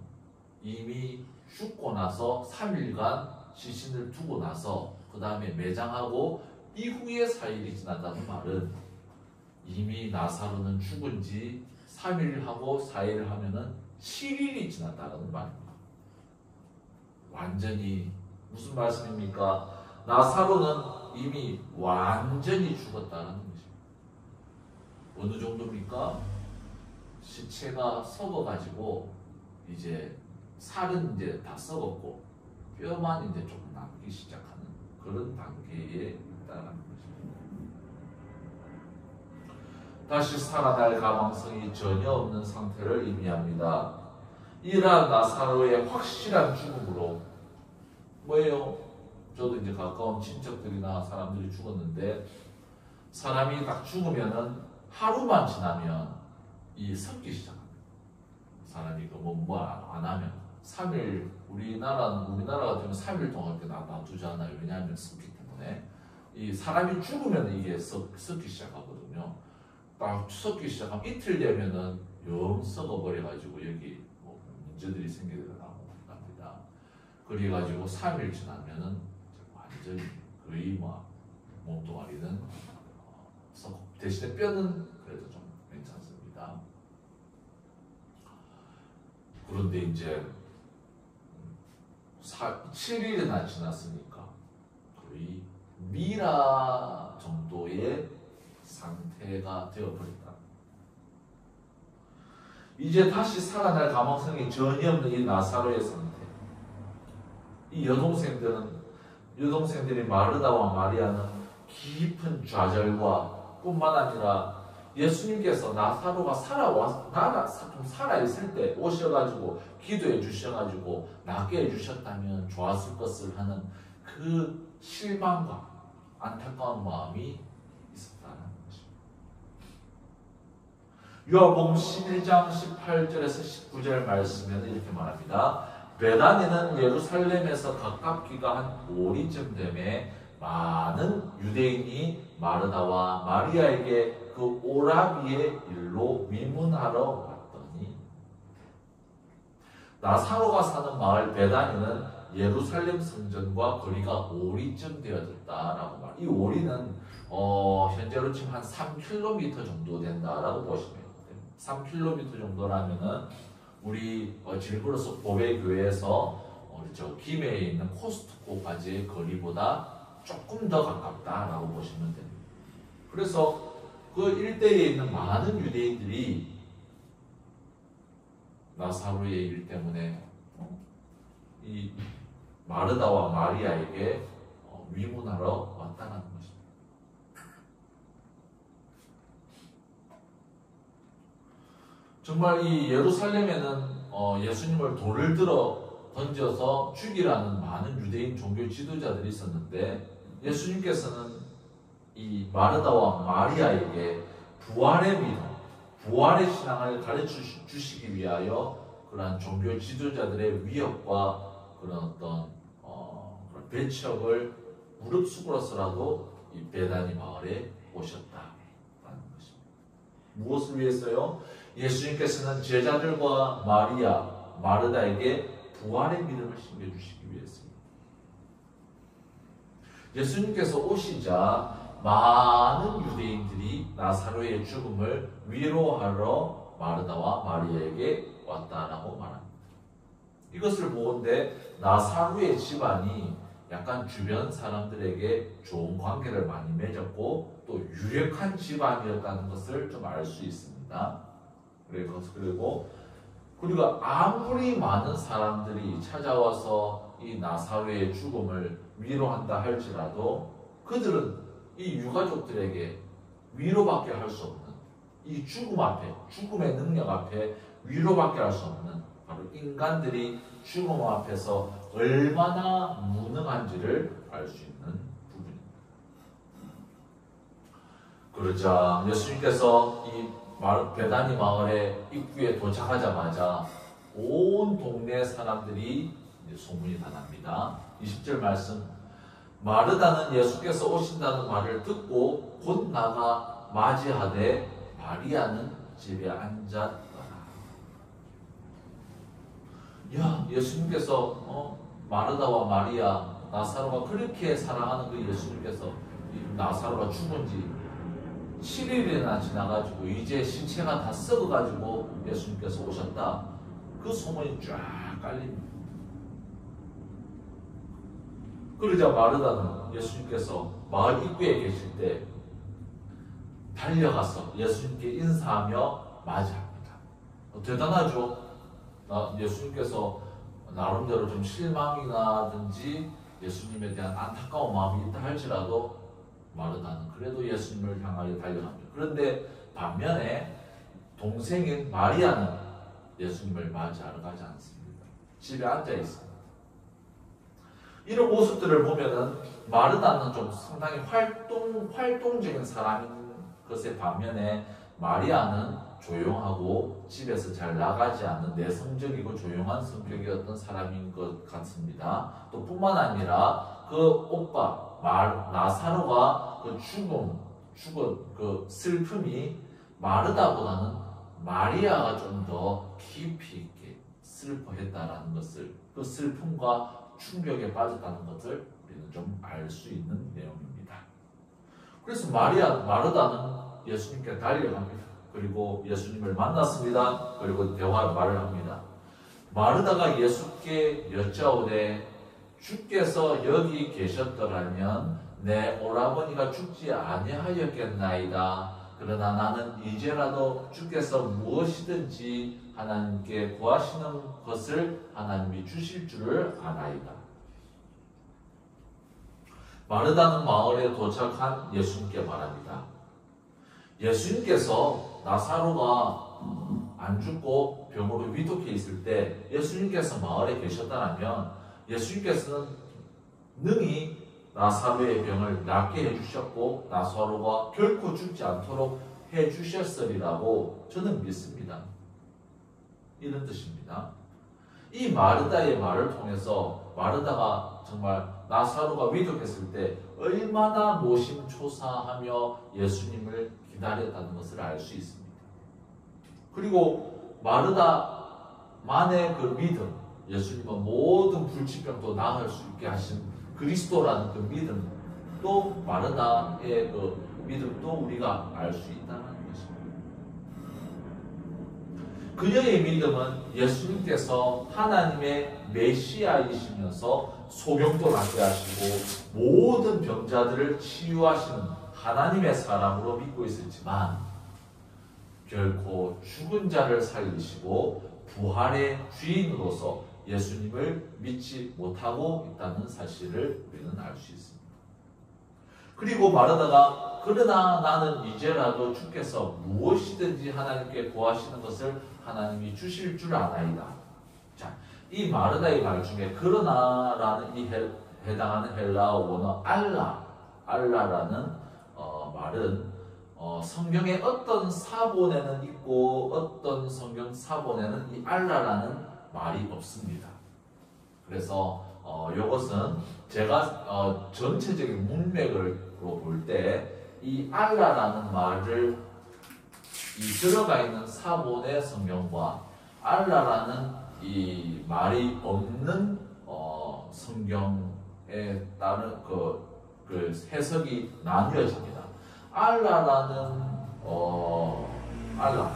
이미 죽고 나서 3일간 시신을 두고 나서 그 다음에 매장하고 이후에 4일이 지났다는 말은 이미 나사로는 죽은 지 3일하고 4일을 하면은 7일이 지났다는 말입니다. 완전히 무슨 말씀입니까? 나사로는 이미 완전히 죽었다는 것입니다. 어느 정도입니까? 시체가 썩어가지고 이제 살은 이제 다 썩었고 뼈만 이제 조금 남기 시작하는 그런 단계에 있다는 것입니다. 다시 살아날 가망성이 전혀 없는 상태를 의미합니다. 이러한 나사로의 확실한 죽음으로 뭐예요? 저도 이제 가까운 친척들이나 사람들이 죽었는데 사람이 딱 죽으면은 하루만 지나면 이 썩기 시작합니다. 사람이 뭐 안 하면 3일 우리나라 같으면 3일 동안 놔두지 않아요. 왜냐하면 썩기 때문에 이 사람이 죽으면 이게 썩기 시작하거든요. 딱 썩기 시작하면 이틀 되면은 영 썩어버려가지고 여기 뭐 문제들이 생기게 나옵니다. 그래가지고 3일 지나면은 완전히 거의 뭐 몸뚱아리는 썩고 대신에 뼈는 그래도 좀 괜찮습니다. 그런데 이제 7일이나 지났으니까 거의 미라 정도의 상태가 되어버린다. 이제 다시 살아날 가망성이 전혀 없는 이 나사로의 상태. 이 여동생들이 마르다와 마리아는 깊은 좌절과 뿐만 아니라 예수님께서 나사로가 좀 살아있을 때 오셔가지고 기도해 주셔가지고 낫게 해주셨다면 좋았을 것을 하는 그 실망과 안타까운 마음이 있었다는 것입니다. 요한복음 11장 18절에서 19절 말씀에는 이렇게 말합니다. 베다니는 예루살렘에서 가깝기가 한 5리쯤 되매 많은 유대인이 마르다와 마리아에게 그 오라비의 일로 위문하러 왔더니 나사로가 사는 마을 베다니는 예루살렘 성전과 거리가 5리쯤 되어졌다라고 말. 이 5리는 현재로 치면 한 3km 정도 된다라고 보시면 돼요. 3km 정도라면은 우리 질그로스 보배교회에서 저 김해에 있는 코스트코까지의 거리보다 조금 더 가깝다라고 보시면 됩니다. 그래서 그 일대에 있는 많은 유대인들이 나사로의 일 때문에 이 마르다와 마리아에게 위문하러 왔다는 것입니다. 정말 이 예루살렘에는 예수님을 돌을 들어 던져서 죽이라는 많은 유대인 종교 지도자들이 있었는데, 예수님께서는 이 마르다와 마리아에게 부활의 믿음, 부활의 신앙을 가르쳐 주시기 위하여 그러한 종교 지도자들의 위협과 그런 어떤 그런 배척을 무릅쓰고서라도 이 베다니 마을에 오셨다라는 것입니다. 무엇을 위해서요? 예수님께서는 제자들과 마리아, 마르다에게 부활의 믿음을 심겨주시기 위해서입니다. 예수님께서 오시자 많은 유대인들이 나사로의 죽음을 위로하러 마르다와 마리아에게 왔다라고 말합니다. 이것을 보건대 나사로의 집안이 약간 주변 사람들에게 좋은 관계를 많이 맺었고 또 유력한 집안이었다는 것을 좀 알 수 있습니다. 그리고 아무리 많은 사람들이 찾아와서 이 나사로의 죽음을 위로한다 할지라도 그들은 이 유가족들에게 위로밖에 할 수 없는 이 죽음 앞에, 죽음의 능력 앞에 위로밖에 할 수 없는 바로 인간들이 죽음 앞에서 얼마나 무능한지를 알 수 있는 부분입니다. 그러자 예수님께서 이 베다니 마을의 입구에 도착하자마자 온 동네 사람들이 소문이 다 납니다. 20절 말씀, 마르다는 예수께서 오신다는 말을 듣고 곧 나가 맞이하되 마리아는 집에 앉았더라. 야, 예수님께서 마르다와 마리아, 나사로가 그렇게 사랑하는 그 예수님께서 나사로가 죽은 지 7일이나 지나가지고 이제 신체가 다 썩어가지고 예수님께서 오셨다. 그 소문이 쫙 깔립니다. 그러자 마르다는 예수님께서 마을 입구에 계실 때 달려가서 예수님께 인사하며 맞이합니다. 대단하죠? 예수님께서 나름대로 좀 실망이라든지 예수님에 대한 안타까운 마음이 있다 할지라도 마르다는 그래도 예수님을 향하여 달려갑니다. 그런데 반면에 동생인 마리아는 예수님을 맞이하러 가지 않습니다. 집에 앉아 있습니다. 이런 모습들을 보면은 마르다는 좀 상당히 활동적인 사람인 것에 반면에 마리아는 조용하고 집에서 잘 나가지 않는 내성적이고 조용한 성격이었던 사람인 것 같습니다. 또 뿐만 아니라 그 오빠 나사로가 그 죽은 그 슬픔이 마르다보다는 마리아가 좀 더 깊이 있게 슬퍼했다라는 것을, 그 슬픔과 충격에 빠졌다는 것을 우리는 좀 알 수 있는 내용입니다. 그래서 마르다는 예수님께 달려갑니다. 그리고 예수님을 만났습니다. 그리고 말을 합니다. 마르다가 예수께 여짜오되 주께서 여기 계셨더라면 내 오라버니가 죽지 아니하였겠나이다. 그러나 나는 이제라도 주께서 무엇이든지 하나님께 구하시는 것을 하나님이 주실 줄을 아나이다. 마르다는 마을에 도착한 예수님께 말합니다. 예수님께서 나사로가 안 죽고 병으로 위독해 있을 때 예수님께서 마을에 계셨다면 예수님께서는 능히 나사로의 병을 낫게 해주셨고 나사로가 결코 죽지 않도록 해주셨으리라고 저는 믿습니다. 이런 뜻입니다. 이 마르다의 말을 통해서 마르다가 정말 나사로가 위독했을 때 얼마나 노심초사하며 예수님을 기다렸다는 것을 알 수 있습니다. 그리고 마르다만의 그 믿음, 예수님은 모든 불치병도 나을 수 있게 하신 그리스도라는 그 믿음, 또 마르다의 그 믿음도 우리가 알 수 있다는 것입니다. 그녀의 믿음은 예수님께서 하나님의 메시아이시면서 소경도 낫게 하시고 모든 병자들을 치유하시는 하나님의 사람으로 믿고 있었지만 결코 죽은 자를 살리시고 부활의 주인으로서 예수님을 믿지 못하고 있다는 사실을 우리는 알 수 있습니다. 그리고 마르다가 그러나 나는 이제라도 주께서 무엇이든지 하나님께 구하시는 것을 하나님이 주실 줄 아나이다. 자, 이 마르다의 말 중에 그러나라는 이 해당하는 헬라어 원어 알라라는 말은 성경의 어떤 사본에는 있고 어떤 성경 사본에는 이 알라라는 말이 없습니다. 그래서 이것은 제가 전체적인 문맥으로 볼 때 이 알라라는 말을 들어가 있는 사본의 성경과 알라라는 이 말이 없는 성경에 따른 그 해석이 나뉘어집니다.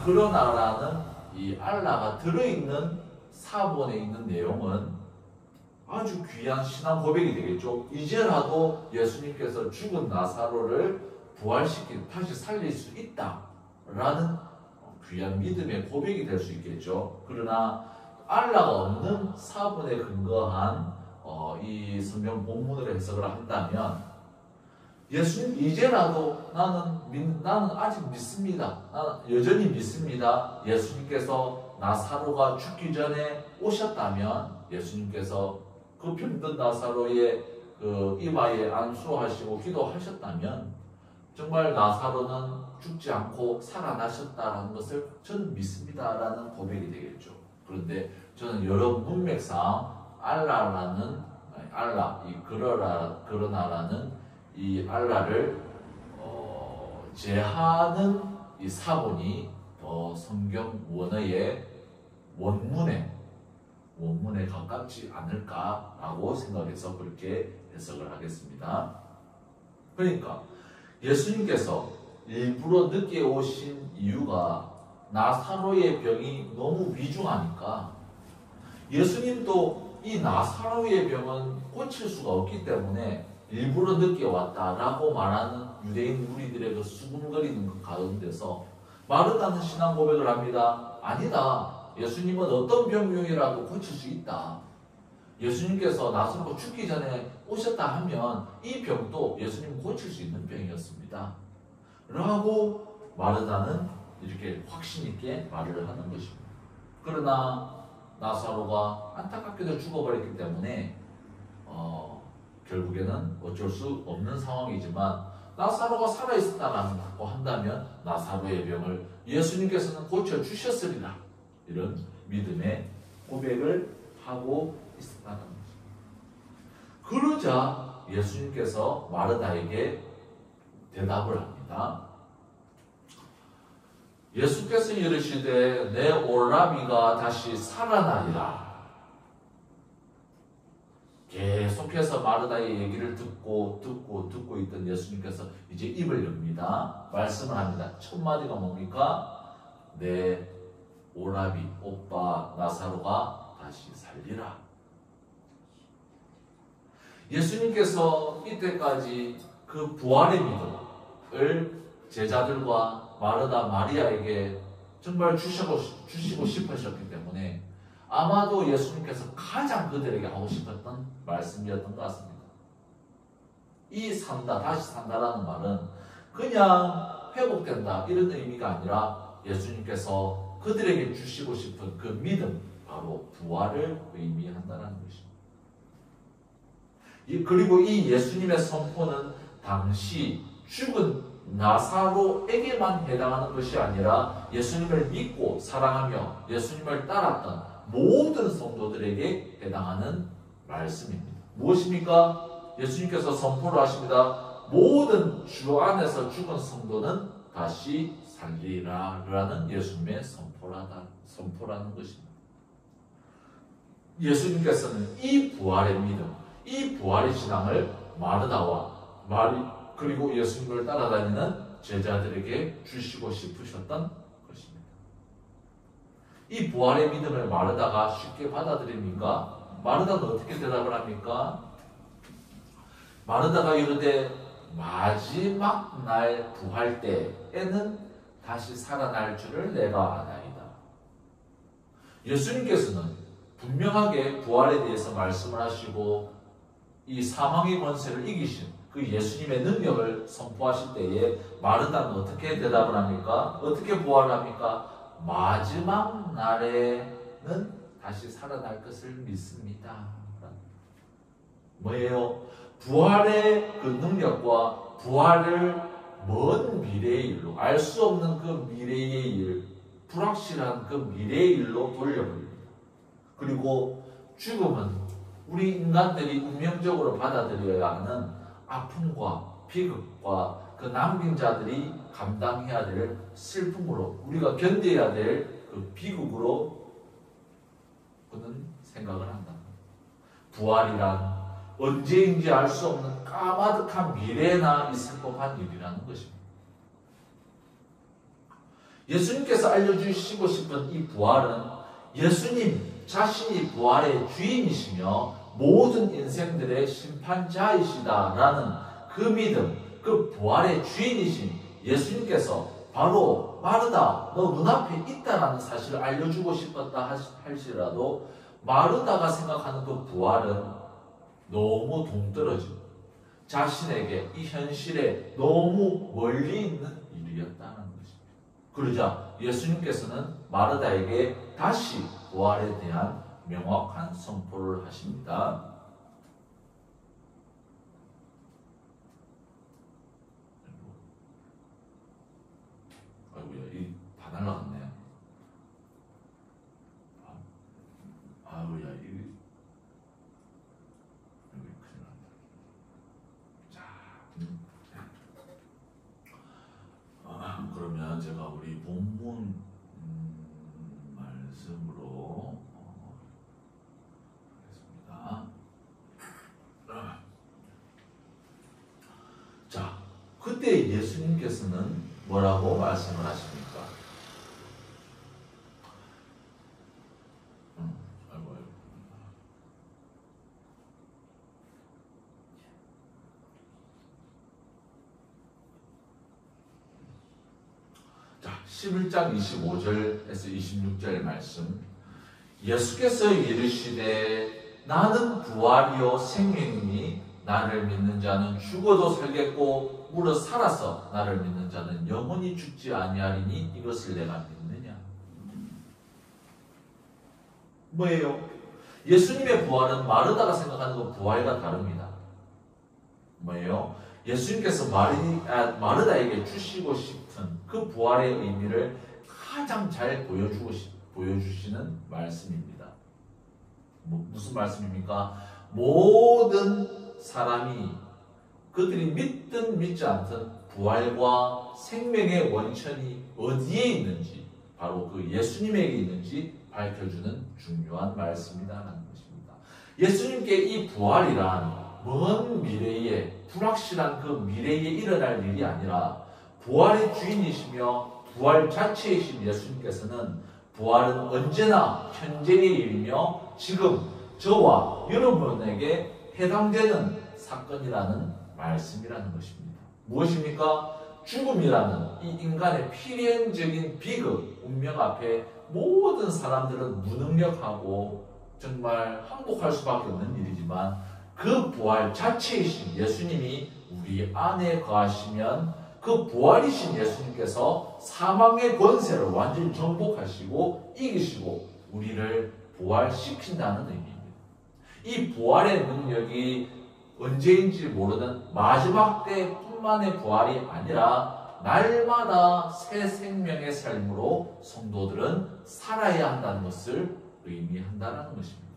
그러나라는 이 알라가 들어있는 사본에 있는 내용은 아주 귀한 신앙 고백이 되겠죠. 이제라도 예수님께서 죽은 나사로를 부활시키고 다시 살릴 수 있다라는 귀한 믿음의 고백이 될 수 있겠죠. 그러나 알라가 없는 사본에 근거한 이 성경 본문으로 해석을 한다면 예수님 이제라도 나는 아직 믿습니다. 나는 여전히 믿습니다. 예수님께서 나사로가 죽기 전에 오셨다면 예수님께서 그 병든 나사로의 그 이마에 안수하시고 기도하셨다면 정말 나사로는 죽지 않고 살아나셨다는 것을 저는 믿습니다라는 고백이 되겠죠. 그런데 저는 여러 문맥상 그러나라는 이 알라를 제하는 이 사본이 더 성경 원어의 원문에 가깝지 않을까라고 생각해서 그렇게 해석을 하겠습니다. 그러니까 예수님께서 일부러 늦게 오신 이유가 나사로의 병이 너무 위중하니까 예수님도 이 나사로의 병은 고칠 수가 없기 때문에 일부러 늦게 왔다라고 말하는 유대인 무리들의 그 수군거리는 그 가운데서 마르다는 신앙 고백을 합니다. 아니다. 예수님은 어떤 병명이라도 고칠 수 있다. 예수님께서 나사로가 죽기 전에 오셨다 하면 이 병도 예수님 고칠 수 있는 병이었습니다. 라고 마르다는 이렇게 확신 있게 말을 하는 것입니다. 그러나 나사로가 안타깝게도 죽어버렸기 때문에 결국에는 어쩔 수 없는 상황이지만 나사로가 살아있었다고 한다면 나사로의 병을 예수님께서는 고쳐주셨으리라. 이런 믿음의 고백을 하고 있었다는 것입니다. 그러자 예수님께서 마르다에게 대답을 합니다. 예수께서 이르시되 내 오라비가 다시 살아나리라. 계속해서 마르다의 얘기를 듣고 있던 예수님께서 이제 입을 엽니다. 말씀을 합니다. 첫 마디가 뭡니까? 내 오라비, 오빠 나사로가 다시 살리라. 예수님께서 이때까지 그 부활의 믿음을 제자들과 마르다 마리아에게 정말 주시고 싶으셨기 때문에 아마도 예수님께서 가장 그들에게 하고 싶었던 말씀이었던 것 같습니다. 이 다시 산다라는 말은 그냥 회복된다 이런 의미가 아니라 예수님께서 그들에게 주시고 싶은 그 믿음, 바로 부활을 의미한다는 것입니다. 그리고 이 예수님의 선포는 당시 죽은 나사로에게만 해당하는 것이 아니라 예수님을 믿고 사랑하며 예수님을 따랐던 모든 성도들에게 해당하는 말씀입니다. 무엇입니까? 예수님께서 선포를 하십니다. 모든 주 안에서 죽은 성도는 다시 살리라 라는 예수님의 선포라는 것입니다. 예수님께서는 이 부활의 믿음, 이 부활의 신앙을 마르다와 그리고 예수님을 따라다니는 제자들에게 주시고 싶으셨던 것입니다. 이 부활의 믿음을 마르다가 쉽게 받아들입니까? 마르다는 어떻게 대답을 합니까? 마르다가 이르되 마지막 날 부활 때에는 다시 살아날 줄을 내가 아나이다. 예수님께서는 분명하게 부활에 대해서 말씀을 하시고 이 사망의 권세를 이기신 그 예수님의 능력을 선포하실 때에 마르다는 어떻게 대답을 합니까? 어떻게 부활을 합니까? 마지막 날에는 다시 살아날 것을 믿습니다. 뭐예요? 부활의 그 능력과 부활을 먼 미래의 일로, 알 수 없는 그 미래의 일, 불확실한 그 미래의 일로 돌려버립니다. 그리고 죽음은 우리 인간들이 운명적으로 받아들여야 하는 아픔과 비극과 그 남긴 자들이 감당해야 될 슬픔으로, 우리가 견뎌야 될 그 비극으로 그는 생각을 한다. 부활이란 언제인지 알 수 없는 까마득한 미래나 있을 법한 일이라는 것입니다. 예수님께서 알려주시고 싶은 이 부활은 예수님 자신이 부활의 주인이시며 모든 인생들의 심판자이시다라는 그 믿음, 그 부활의 주인이신 예수님께서 바로 마르다, 너 눈앞에 있다라는 사실을 알려주고 싶었다 할지라도 마르다가 생각하는 그 부활은 너무 동떨어지고 자신에게 이 현실에 너무 멀리 있는 일이었다는 것입니다. 그러자 예수님께서는 마르다에게 다시 부활에 대한 명확한 선포를 하십니다. 아이고야, 이 다 날라갔네. 아이고야, 큰일 났다. 자, 그러면 제가 우리 본문 말씀으로 하겠습니다. 자, 그때 예수님께서는 뭐라고 말씀을 하십니까? 아이고. 자, 11장 25절에서 26절 말씀. 예수께서 이르시되 나는 부활이요 생명이니 나를 믿는 자는 죽어도 살겠고 무릇 살아서 나를 믿는 자는 영원히 죽지 아니하리니 이것을 내가 믿느냐. 뭐예요? 예수님의 부활은 마르다가 생각하는 그 부활과 다릅니다. 뭐예요? 예수님께서 마르다에게 주시고 싶은 그 부활의 의미를 가장 잘 보여주시는 말씀입니다. 무슨 말씀입니까? 모든 사람이 그들이 믿든 믿지 않든 부활과 생명의 원천이 어디에 있는지, 바로 그 예수님에게 있는지 밝혀주는 중요한 말씀이라는 것입니다. 예수님께 이 부활이란 먼 미래에 불확실한 그 미래에 일어날 일이 아니라 부활의 주인이시며 부활 자체이신 예수님께서는 부활은 언제나 현재의 일이며 지금 저와 여러분에게 해당되는 사건이라는 말씀이라는 것입니다. 무엇입니까? 죽음이라는 이 인간의 필연적인 비극, 운명 앞에 모든 사람들은 무능력하고 정말 항복할 수밖에 없는 일이지만 그 부활 자체이신 예수님이 우리 안에 거하시면 그 부활이신 예수님께서 사망의 권세를 완전히 정복하시고 이기시고 우리를 부활시킨다는 의미입니다. 이 부활의 능력이 언제인지 모르는 마지막 때뿐만의 부활이 아니라 날마다 새 생명의 삶으로 성도들은 살아야 한다는 것을 의미한다는 것입니다.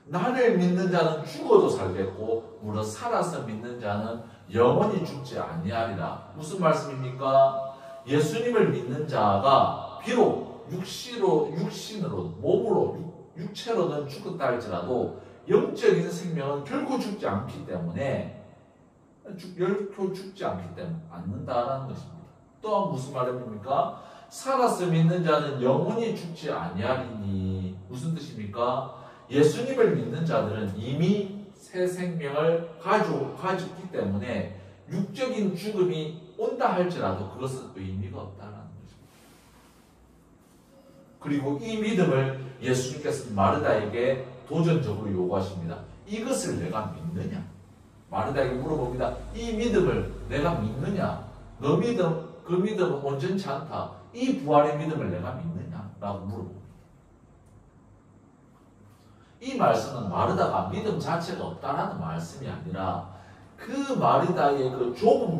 나를 믿는 자는 죽어도 살겠고 무릇 살아서 믿는 자는 영원히 죽지 아니하리라. 무슨 말씀입니까? 예수님을 믿는 자가 비록 육신으로 몸으로 육체로는 죽었다 할지라도 영적인 생명은 결코 죽지 않기 때문에 결코 죽지 않는다라는 것입니다. 또한 무슨 말입니까? 살아서 믿는 자는 영원히 죽지 아니하리니 무슨 뜻입니까? 예수님을 믿는 자들은 이미 새 생명을 가졌기 때문에 육적인 죽음이 온다 할지라도 그것은 의미가 없다는 거죠. 그리고 이 믿음을 예수님께서 마르다에게 도전적으로 요구하십니다. 이것을 내가 믿느냐? 마르다에게 물어봅니다. 이 믿음을 내가 믿느냐? 너 믿음, 그 믿음은 온전치 않다. 이 부활의 믿음을 내가 믿느냐? 라고 물어봅니다. 이 말씀은 마르다가 믿음 자체가 없다라는 말씀이 아니라 그 마르다의 그 좁은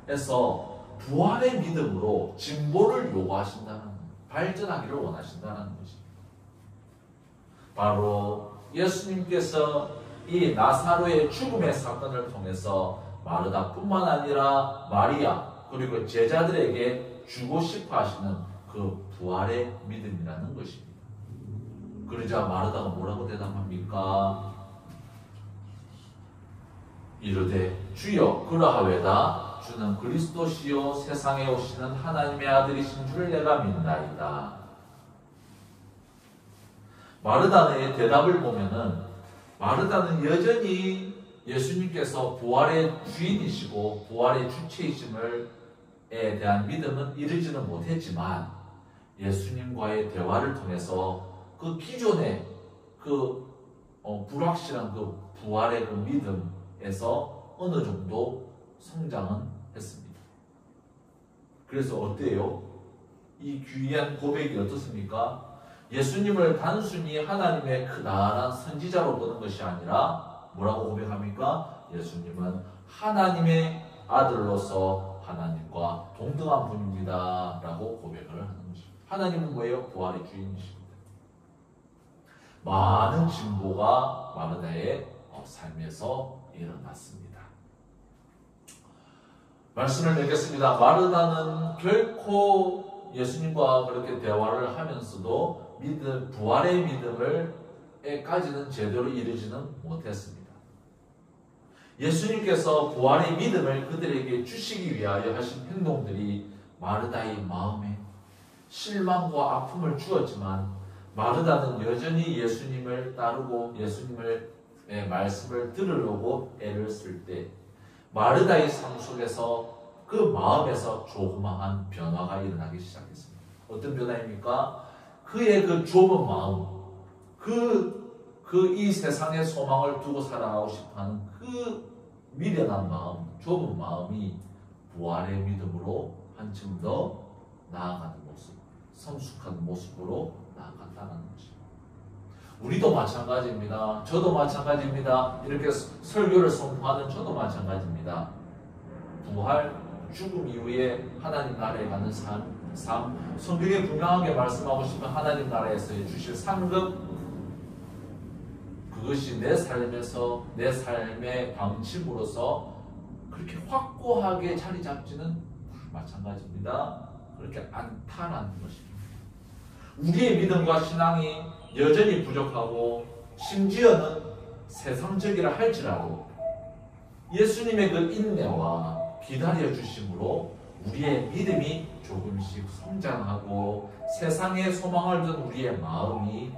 믿음에서 부활의 믿음으로 진보를 요구하신다는, 발전하기를 원하신다는 것입니다. 바로 예수님께서 이 나사로의 죽음의 사건을 통해서 마르다뿐만 아니라 마리아 그리고 제자들에게 주고 싶어 하시는 그 부활의 믿음이라는 것입니다. 그러자 마르다가 뭐라고 대답합니까? 이르되 주여 그러하외다. 주는 그리스도시요 세상에 오시는 하나님의 아들이신 줄 내가 믿나이다. 마르다의 대답을 보면은 마르다는 여전히 예수님께서 부활의 주인이시고 부활의 주체이심에 대한 믿음은 이르지는 못했지만 예수님과의 대화를 통해서 그 기존의 그 불확실한 그 부활의 그 믿음에서 어느 정도 성장은 했습니다. 그래서 어때요? 이 귀한 고백이 어떻습니까? 예수님을 단순히 하나님의 크다란 선지자로 보는 것이 아니라 뭐라고 고백합니까? 예수님은 하나님의 아들로서 하나님과 동등한 분입니다 라고 고백을 하는 것입니다. 하나님은 뭐예요? 부활의 주인이십니다. 많은 진보가 마르다의 삶에서 일어났습니다. 말씀을 맺겠습니다. 마르다는 결코 예수님과 그렇게 대화를 하면서도 부활의 믿음을까지는 제대로 이르지는 못했습니다. 예수님께서 부활의 믿음을 그들에게 주시기 위하여 하신 행동들이 마르다의 마음에 실망과 아픔을 주었지만 마르다는 여전히 예수님을 따르고 예수님의 말씀을 들으려고 애를 쓸 때 마르다의 삶 속에서 그 마음에서 조그마한 변화가 일어나기 시작했습니다. 어떤 변화입니까? 그의 그 좁은 마음, 이 세상의 소망을 두고 살아가고 싶어하는 그 미련한 마음, 좁은 마음이 부활의 믿음으로 한층 더 나아가는 모습, 성숙한 모습으로 나아간다는 것입니다. 우리도 마찬가지입니다. 저도 마찬가지입니다. 이렇게 설교를 선포하는 저도 마찬가지입니다. 부활, 죽음 이후에 하나님 나라에 가는 삶, 성경에 분명하게 말씀하고 싶은 하나님 나라에서 주실 상급, 그것이 내 삶에서 내 삶의 방침으로서 그렇게 확고하게 자리 잡지는 마찬가지입니다. 그렇게 않다는 것입니다. 우리의 믿음과 신앙이 여전히 부족하고 심지어는 세상적이라 할지라도 예수님의 그 인내와 기다려 주심으로 우리의 믿음이 조금씩 성장하고 세상에 소망을 둔 우리의 마음이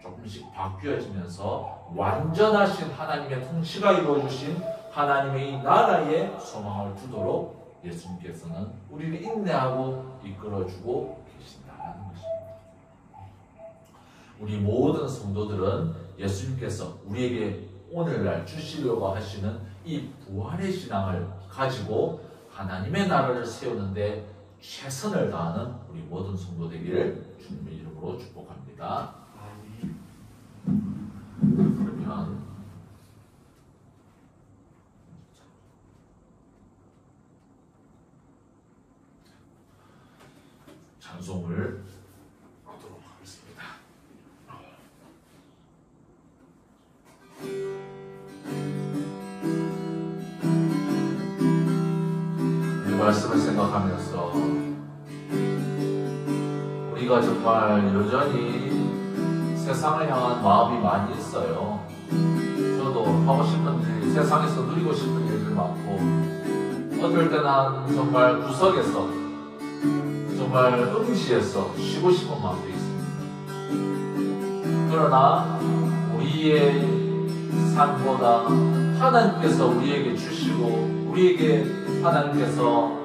조금씩 바뀌어지면서 완전하신 하나님의 통치가 이루어주신 하나님의 나라에 소망을 두도록 예수님께서는 우리를 인내하고 이끌어주고 계신다는 것입니다. 우리 모든 성도들은 예수님께서 우리에게 오늘날 주시려고 하시는 이 부활의 신앙을 가지고 하나님의 나라를 세우는데 최선을 다하는 우리 모든 성도 되기를 주님의 이름으로 축복합니다. 그러면 찬송을 하도록 하겠습니다. 이 말씀을 생각하면서 우리가 정말 여전히 세상을 향한 마음이 많이 있어요. 저도 하고 싶은 일, 세상에서 누리고 싶은 일들 많고 어떨 때는 정말 구석에서 정말 음지에서 쉬고 싶은 마음도 있습니다. 그러나 우리의 삶보다 하나님께서 우리에게 주시고 우리에게 하나님께서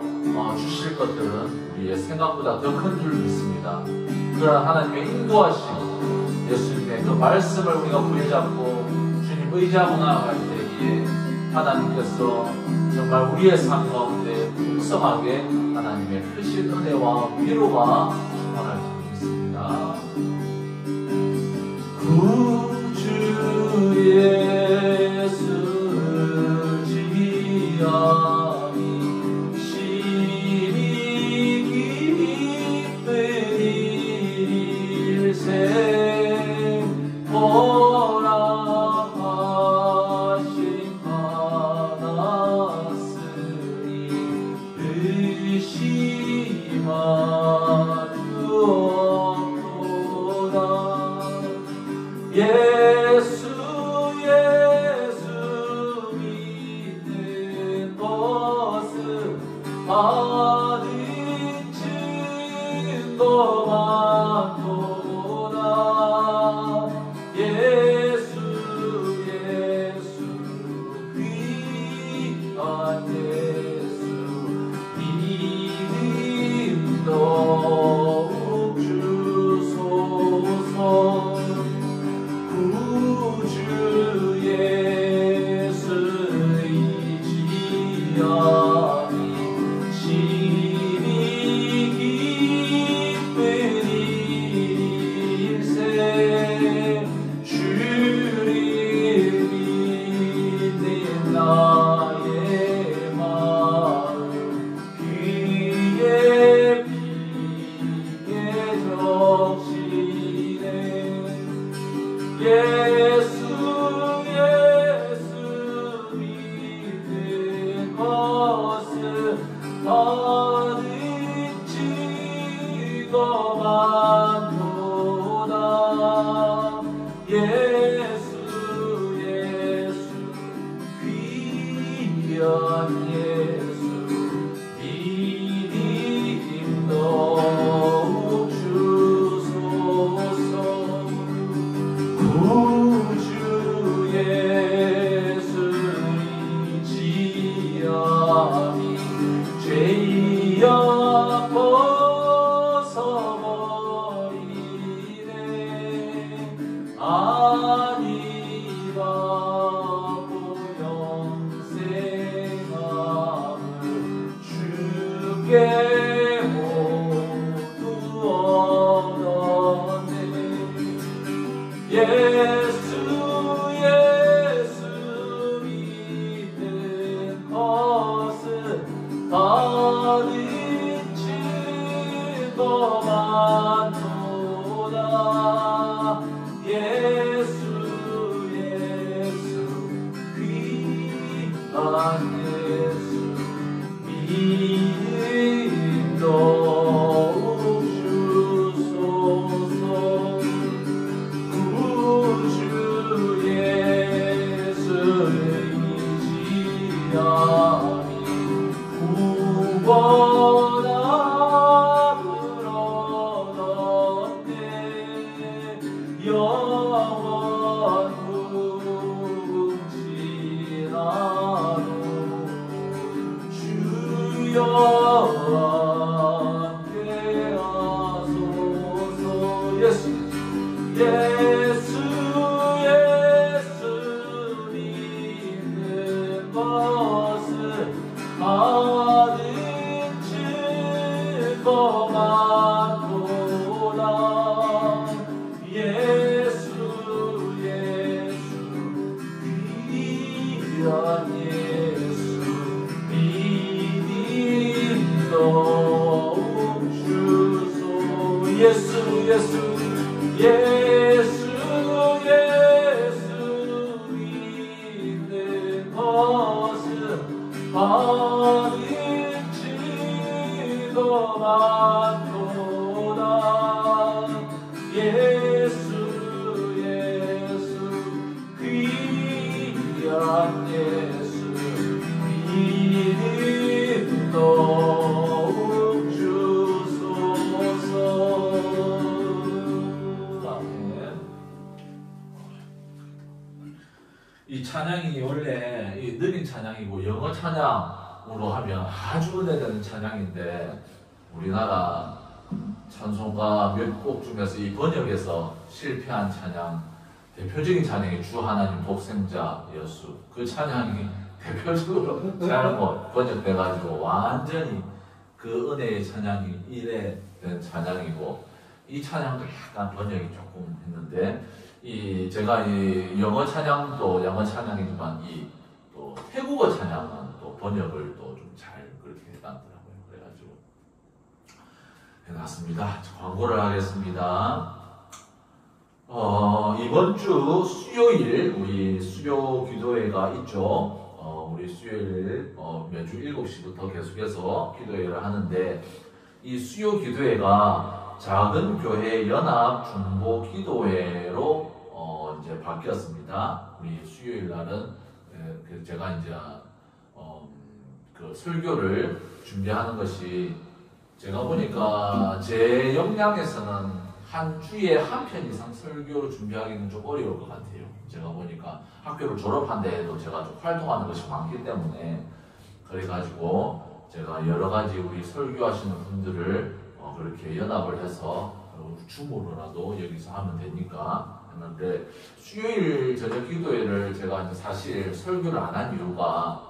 주실 것들은 우리의 생각보다 더 큰 줄 믿습니다. 그러나 하나님의 인도하심, 예수님의 그 말씀을 우리가 붙잡고 주님 의지하고 나아갈 때에 하나님께서 정말 우리의 삶 가운데 풍성하게 하나님의 크신 은혜와 위로가 충만할 줄 믿습니다. 구주 예수 지아미 심히 기쁜 일세 허락하신 받았으니 의심하였도다. 예수 믿는 것은 받은 증거만 도다. 예수 귀한 예수 믿음 더욱 주소서. 구주 예수의 지아미 심히 기쁜 일세 주를 믿는 나의 마음 귀에 비게 적시네. 예수 믿는 것은 받은 증거만 도다. 예수 귀한 예수 믿음 더욱 주소서. 구주 예수의 지아미 죄악 벗어버리네. 아니라고 영생함을 주께 모두 얻었네. 예수 믿는 것은 받은 증거만 도다. 예수 귀한 예수 믿음 더욱 주소서. 구주 예수의 지아미 구원함을 얻었네. 영원 무궁지나로 주여 함께하소서. 예수 믿는 것은 받은 증거만 도다. 예수 귀한 예수 믿음 더욱 주소. 예수 믿는 것은 받은 증거만 도다. 예수 귀한 예수 믿음 더욱 주소서. 아멘. 이 찬양이 원래 이 느린 찬양이고 영어 찬양으로 하면 아주 은혜되는 찬양인데 우리나라 찬송가 몇 곡 중에서 이 번역에서 실패한 찬양, 대표적인 찬양이 주 하나님 독생자 예수, 그 찬양이 대표적으로 잘못 번역돼가지고 완전히 그 은혜의 찬양이 일회된 찬양이고, 이 찬양도 약간 번역이 조금 했는데, 제가 이 영어 찬양도 영어 찬양이지만 이 또 태국어 찬양은 또 번역을 또 좀 잘 그렇게 해놨더라고요. 그래가지고 해놨습니다. 광고를 하겠습니다. 이번 주 수요일 우리 수요 기도회가 있죠. 우리 수요일 매주 7시부터 계속해서 기도회를 하는데, 이 수요 기도회가 작은 교회 연합 중보 기도회로 이제 바뀌었습니다. 우리 수요일 날은 제가 이제 그 설교를 준비하는 것이 제가 보니까 제 역량에서는 한 주에 한 편 이상 설교를 준비하기는 좀 어려울 것 같아요. 제가 보니까 학교를 졸업한 데에도 제가 좀 활동하는 것이 많기 때문에, 그래가지고 제가 여러 가지 우리 설교하시는 분들을 그렇게 연합을 해서 줌으로라도 여기서 하면 되니까 했는데, 수요일 저녁 기도회를 제가 이제 사실 설교를 안 한 이유가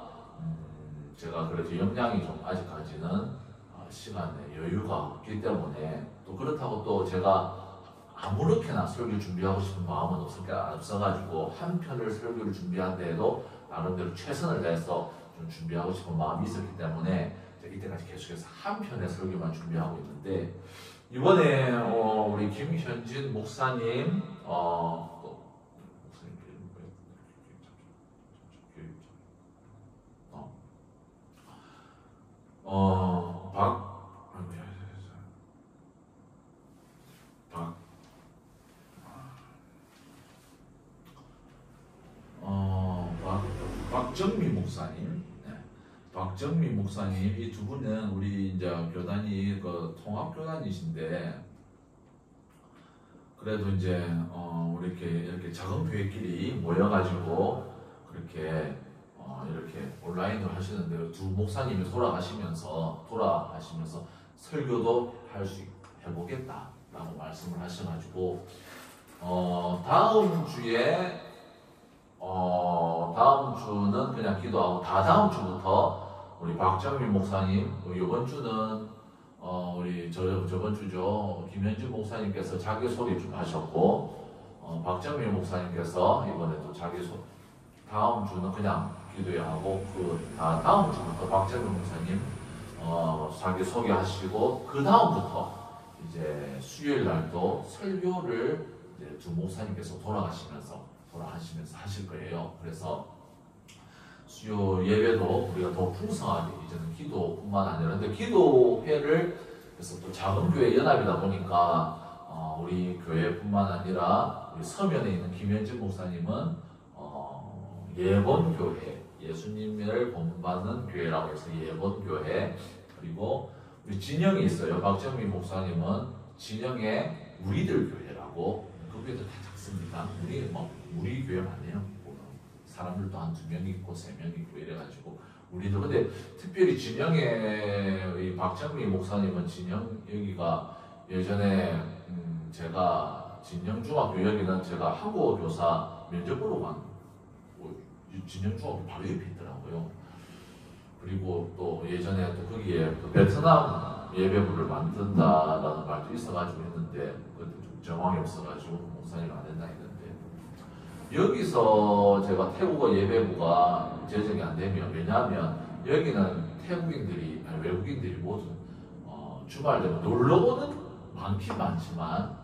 제가 그래도 역량이 좀 아직까지는 시간에 여유가 없기 때문에, 또 그렇다고 또 제가 아무렇게나 설교 준비하고 싶은 마음은 없어가지고 한 편을 설교를 준비한데도 나름대로 최선을 다해서 좀 준비하고 싶은 마음이 있었기 때문에 이때까지 계속해서 한 편의 설교만 준비하고 있는데, 이번에 우리 김현진 목사님 목사님 이름 박정미 목사님, 박정미 목사님, 이 두 분은 우리 이제 교단이 그 통합 교단이신데, 그래도 이제 이렇게 작은 교회끼리 모여가지고 그렇게 이렇게 온라인을 하시는데, 두 목사님이 돌아가시면서 설교도 해보겠다라고 말씀을 하셔가지고 다음 주는 그냥 기도하고, 다다음 주부터 우리 박정민 목사님, 이번 주는 저번 주죠, 김현진 목사님께서 자기소개 좀 하셨고, 박정민 목사님께서 이번에 또 다음 주는 그냥 기도하고, 다음 주부터 박정민 목사님 자기 소개하시고, 그 다음부터 이제 수요일 날도 설교를 이제 두 목사님께서 돌아가시면서 하실 거예요. 그래서 수요 예배도 우리가 더 풍성하게, 이제는 기도뿐만 아니라, 근데 기도회를 그래서 또 작은 교회 연합이다 보니까 우리 교회뿐만 아니라 우리 서면에 있는 김현진 목사님은 예본교회, 예수님을 본받는 교회라고 해서 예본교회, 그리고 우리 진영이 있어요. 박정민 목사님은 진영의 우리들 교회라고, 그 교회도 다 작습니다. 우리 교회만 해요. 사람들도 한 2명 있고 3명 있고 이래가지고 우리도, 근데 특별히 진영의 이 박정민 목사님은 여기가 예전에 제가 진영중학교, 여기는 제가 한국어 교사 면접 보러 간 진영중학교 바로 옆에 있더라고요. 그리고 또 예전에 또 거기에 또 베트남 예배부를 만든다라는 말도 있어가지고 했는데, 그때 좀 정황이 없어가지고 목사님 안 된다 했는데, 여기서 제가 태국어 예배부가 제정이 안 되면, 왜냐하면 여기는 외국인들이 모두 주말 되면 놀러오는 많긴 많지만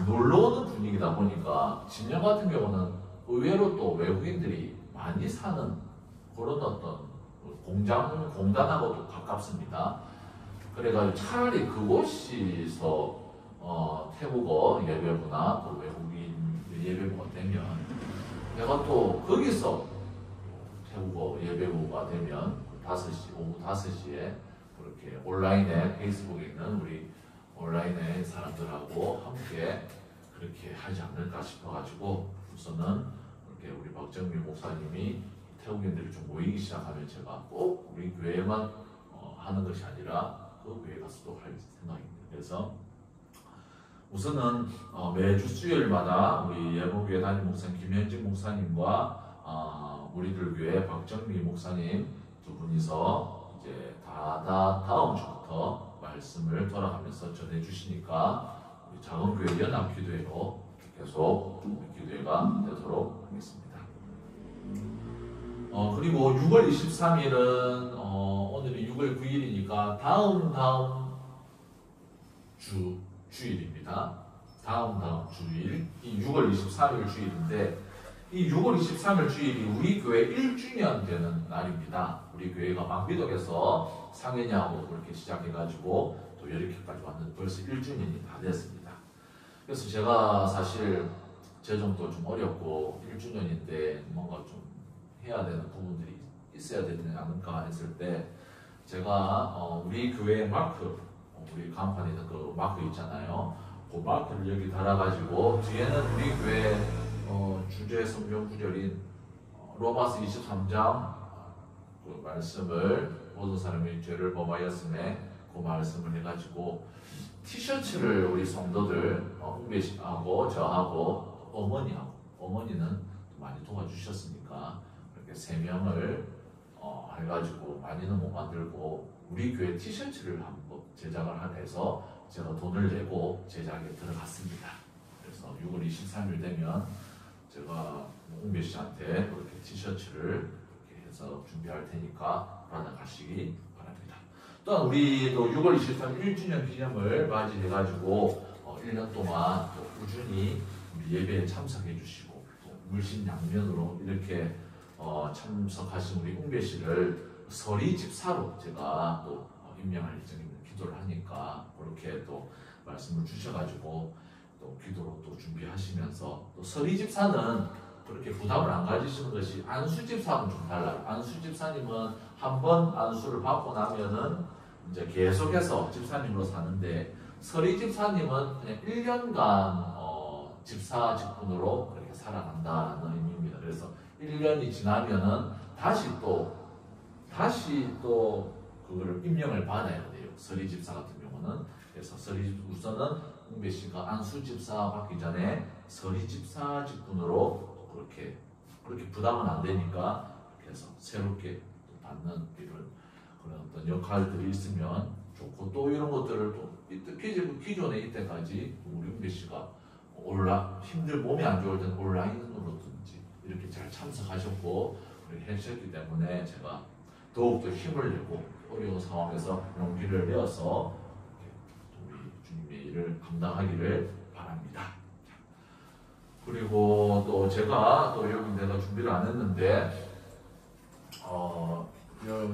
놀러오는 분위기다 보니까, 진영 같은 경우는 의외로 또 외국인들이 많이 사는 그런 어떤 공단하고도 가깝습니다. 그래가지고 차라리 그곳에서 태국어 예배부나 또 외국인 예배부가 되면, 내가 또 거기서 태국어 예배부가 되면 오후 5시에 그렇게 온라인에, 페이스북에 있는 우리 온라인의 사람들하고 함께 그렇게 하지 않을까 싶어가지고 우선은 이렇게 우리 박정미 목사님이 태국인들이 좀 모이기 시작하면 제가 꼭 우리 교회만 하는 것이 아니라 그 교회 가서도 할 생각입니다. 그래서 우선은 매주 수요일마다 우리 예보교회 담임 목사님 김현진 목사님과 우리들 교회 박정미 목사님 두 분이서 이제 다음 주부터 말씀을 돌아가면서 전해 주시니까 우리 작은교회 연합기도회로 계속 기도회가 되도록 하겠습니다. 그리고 6월 23일은 오늘이 6월 9일이니까 다음 주일입니다. 다음 주일, 이 6월 23일 주일인데 이 6월 23일 주일이 우리 교회 1주년 되는 날입니다. 우리 교회가 망비덕에서 상해냐고 그렇게 시작해가지고 또 이렇게까지 왔는데 벌써 1주년이 다 됐습니다. 그래서 제가 사실 재정도 좀 어렵고 1주년인데 뭔가 좀 해야 되는 부분들이 있어야 되지 않을까 했을 때 제가 우리 교회 마크, 우리 간판에 있는 그 마크 있잖아요. 그 마크를 여기 달아가지고 뒤에는 우리 교회 주제 성경 구절인 로마서 23장 그 말씀을 모든 사람이 죄를 범하였음에 그 말씀을 해가지고 티셔츠를 우리 성도들 홍배씨하고 저하고 어머니는 많이 도와주셨으니까 이렇게 3명을 해가지고 많이는 못 만들고 우리 교회 티셔츠를 한번 제작을 해서 제가 돈을 내고 제작에 들어갔습니다. 그래서 6월 23일 되면 제가 홍배 씨한테 그렇게 티셔츠를 이렇게 해서 준비할 테니까 받아가시기 바랍니다. 또한 우리도 6월 23일 1주년 기념을 맞이해가지고 1년 동안 또 꾸준히 예배에 참석해 주시고 또 물신양면으로 이렇게 참석하신 우리 홍배 씨를 서리 집사로 제가 또 임명할 예정입니다. 기도를 하니까 그렇게 또 말씀을 주셔가지고 또 기도로 또 준비하시면서 또 서리 집사는 그렇게 부담을 안 가지시는 것이 안수 집사는 좀 달라요. 안수 집사님은 한번 안수를 받고 나면은 이제 계속해서 집사님으로 사는데 서리 집사님은 그냥 1년간 집사 직분으로 그렇게 살아간다는 의미입니다. 그래서 1년이 지나면은 다시 또 그거를 임명을 받아야 돼요. 서리 집사 같은 경우는. 그래서 우선은 홍배 씨가 안수 집사 받기 전에 서리 집사 직분으로 그렇게 부담은 안 되니까 그래서 새롭게 받는 그런 어떤 역할들이 있으면 좋고 또 이런 것들을 또 기존에 이때까지 우리 홍배 씨가 몸이 안 좋을 때는 온라인으로든지 이렇게 잘 참석하셨고 그렇게 하셨기 때문에 제가 더욱더 힘을 내고 어려운 상황에서 용기를 내어서 우리 주님의 일을 감당하기를 바랍니다. 그리고 또 제가 또 여기 내가 준비를 안 했는데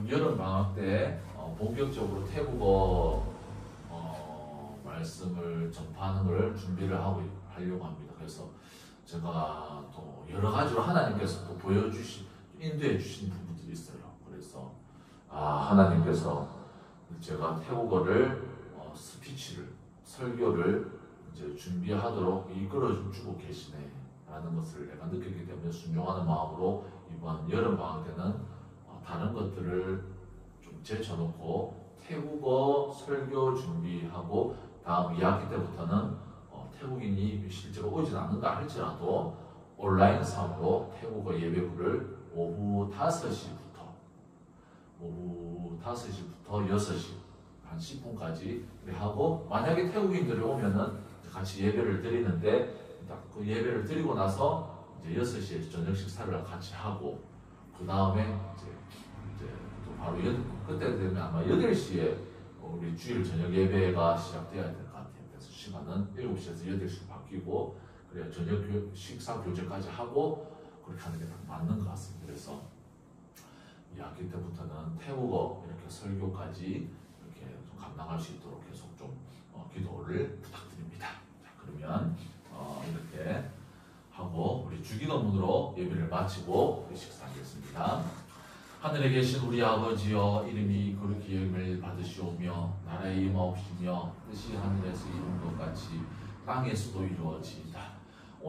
여름 방학 때 본격적으로 태국어 말씀을 전파하는 걸 준비를 하려고 합니다. 그래서 제가 또 여러 가지로 하나님께서 또 인도해 주신 부분들이 있어요. 그래서 하나님께서 제가 태국어를 설교를 이제 준비하도록 이끌어주고 계시네라는 것을 내가 느꼈기 때문에 순종하는 마음으로 이번 여름 방학 때는 다른 것들을 좀 제쳐놓고 태국어 설교 준비하고 다음 2학기 때부터는 태국인이 실제로 오지 않는다 할지라도 온라인상으로 태국어 예배부를 오후 5시부터 6시 한 10분까지 하고 만약에 태국인들이 오면은 같이 예배를 드리는데 그 예배를 드리고 나서 이제 6시에 저녁 식사를 같이 하고 그 다음에 이제 또 바로 그때 되면 아마 8시에 우리 주일 저녁 예배가 시작돼야 될 것 같아요. 그래서 시간은 7시에서 8시로 바뀌고 그래야 저녁 식사 교제까지 하고 그렇게 하는 게 딱 맞는 것 같습니다. 그래서 2학기 때부터는 태국어 이렇게 설교까지 이렇게 좀 감당할 수 있도록 계속 좀 기도를 부탁드립니다. 자, 그러면 이렇게 하고 우리 주기도문으로 예배를 마치고 식사하겠습니다. 하늘에 계신 우리 아버지여, 이름이 거룩히 여김을 받으시오며 나라의 임하옵시며 뜻이 하늘에서 이룬 것 같이 땅에서도 이루어지이다.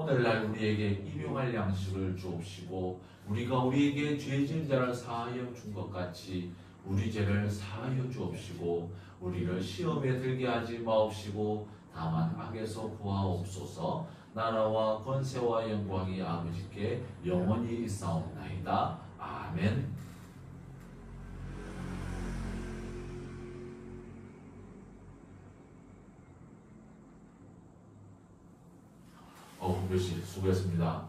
오늘날 우리에게 일용할 양식을 주옵시고 우리가 우리에게 죄 지은 자를 사하여 준 것 같이 우리 죄를 사하여 주옵시고 우리를 시험에 들게 하지 마옵시고 다만 악에서 구하옵소서. 나라와 권세와 영광이 아버지께 영원히 있사옵나이다. 아멘. 홍배씨 수고했습니다.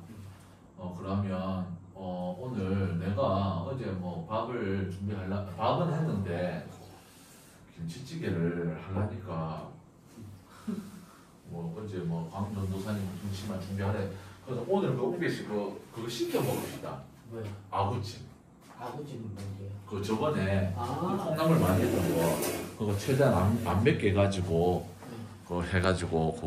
그러면 오늘 내가 어제 뭐 밥은 했는데 김치찌개를 하려니까 뭐 어제 뭐 광전도사님 김치만 준비하래. 그래서 오늘 그 홍배씨 그거 시켜 먹읍시다. 뭐야? 아구찜. 아버지는 뭔데요? 그 저번에 아, 콩나물 많이 했던 거 그거 최대한 안 맵게 해가지고 그거 해가지고 그거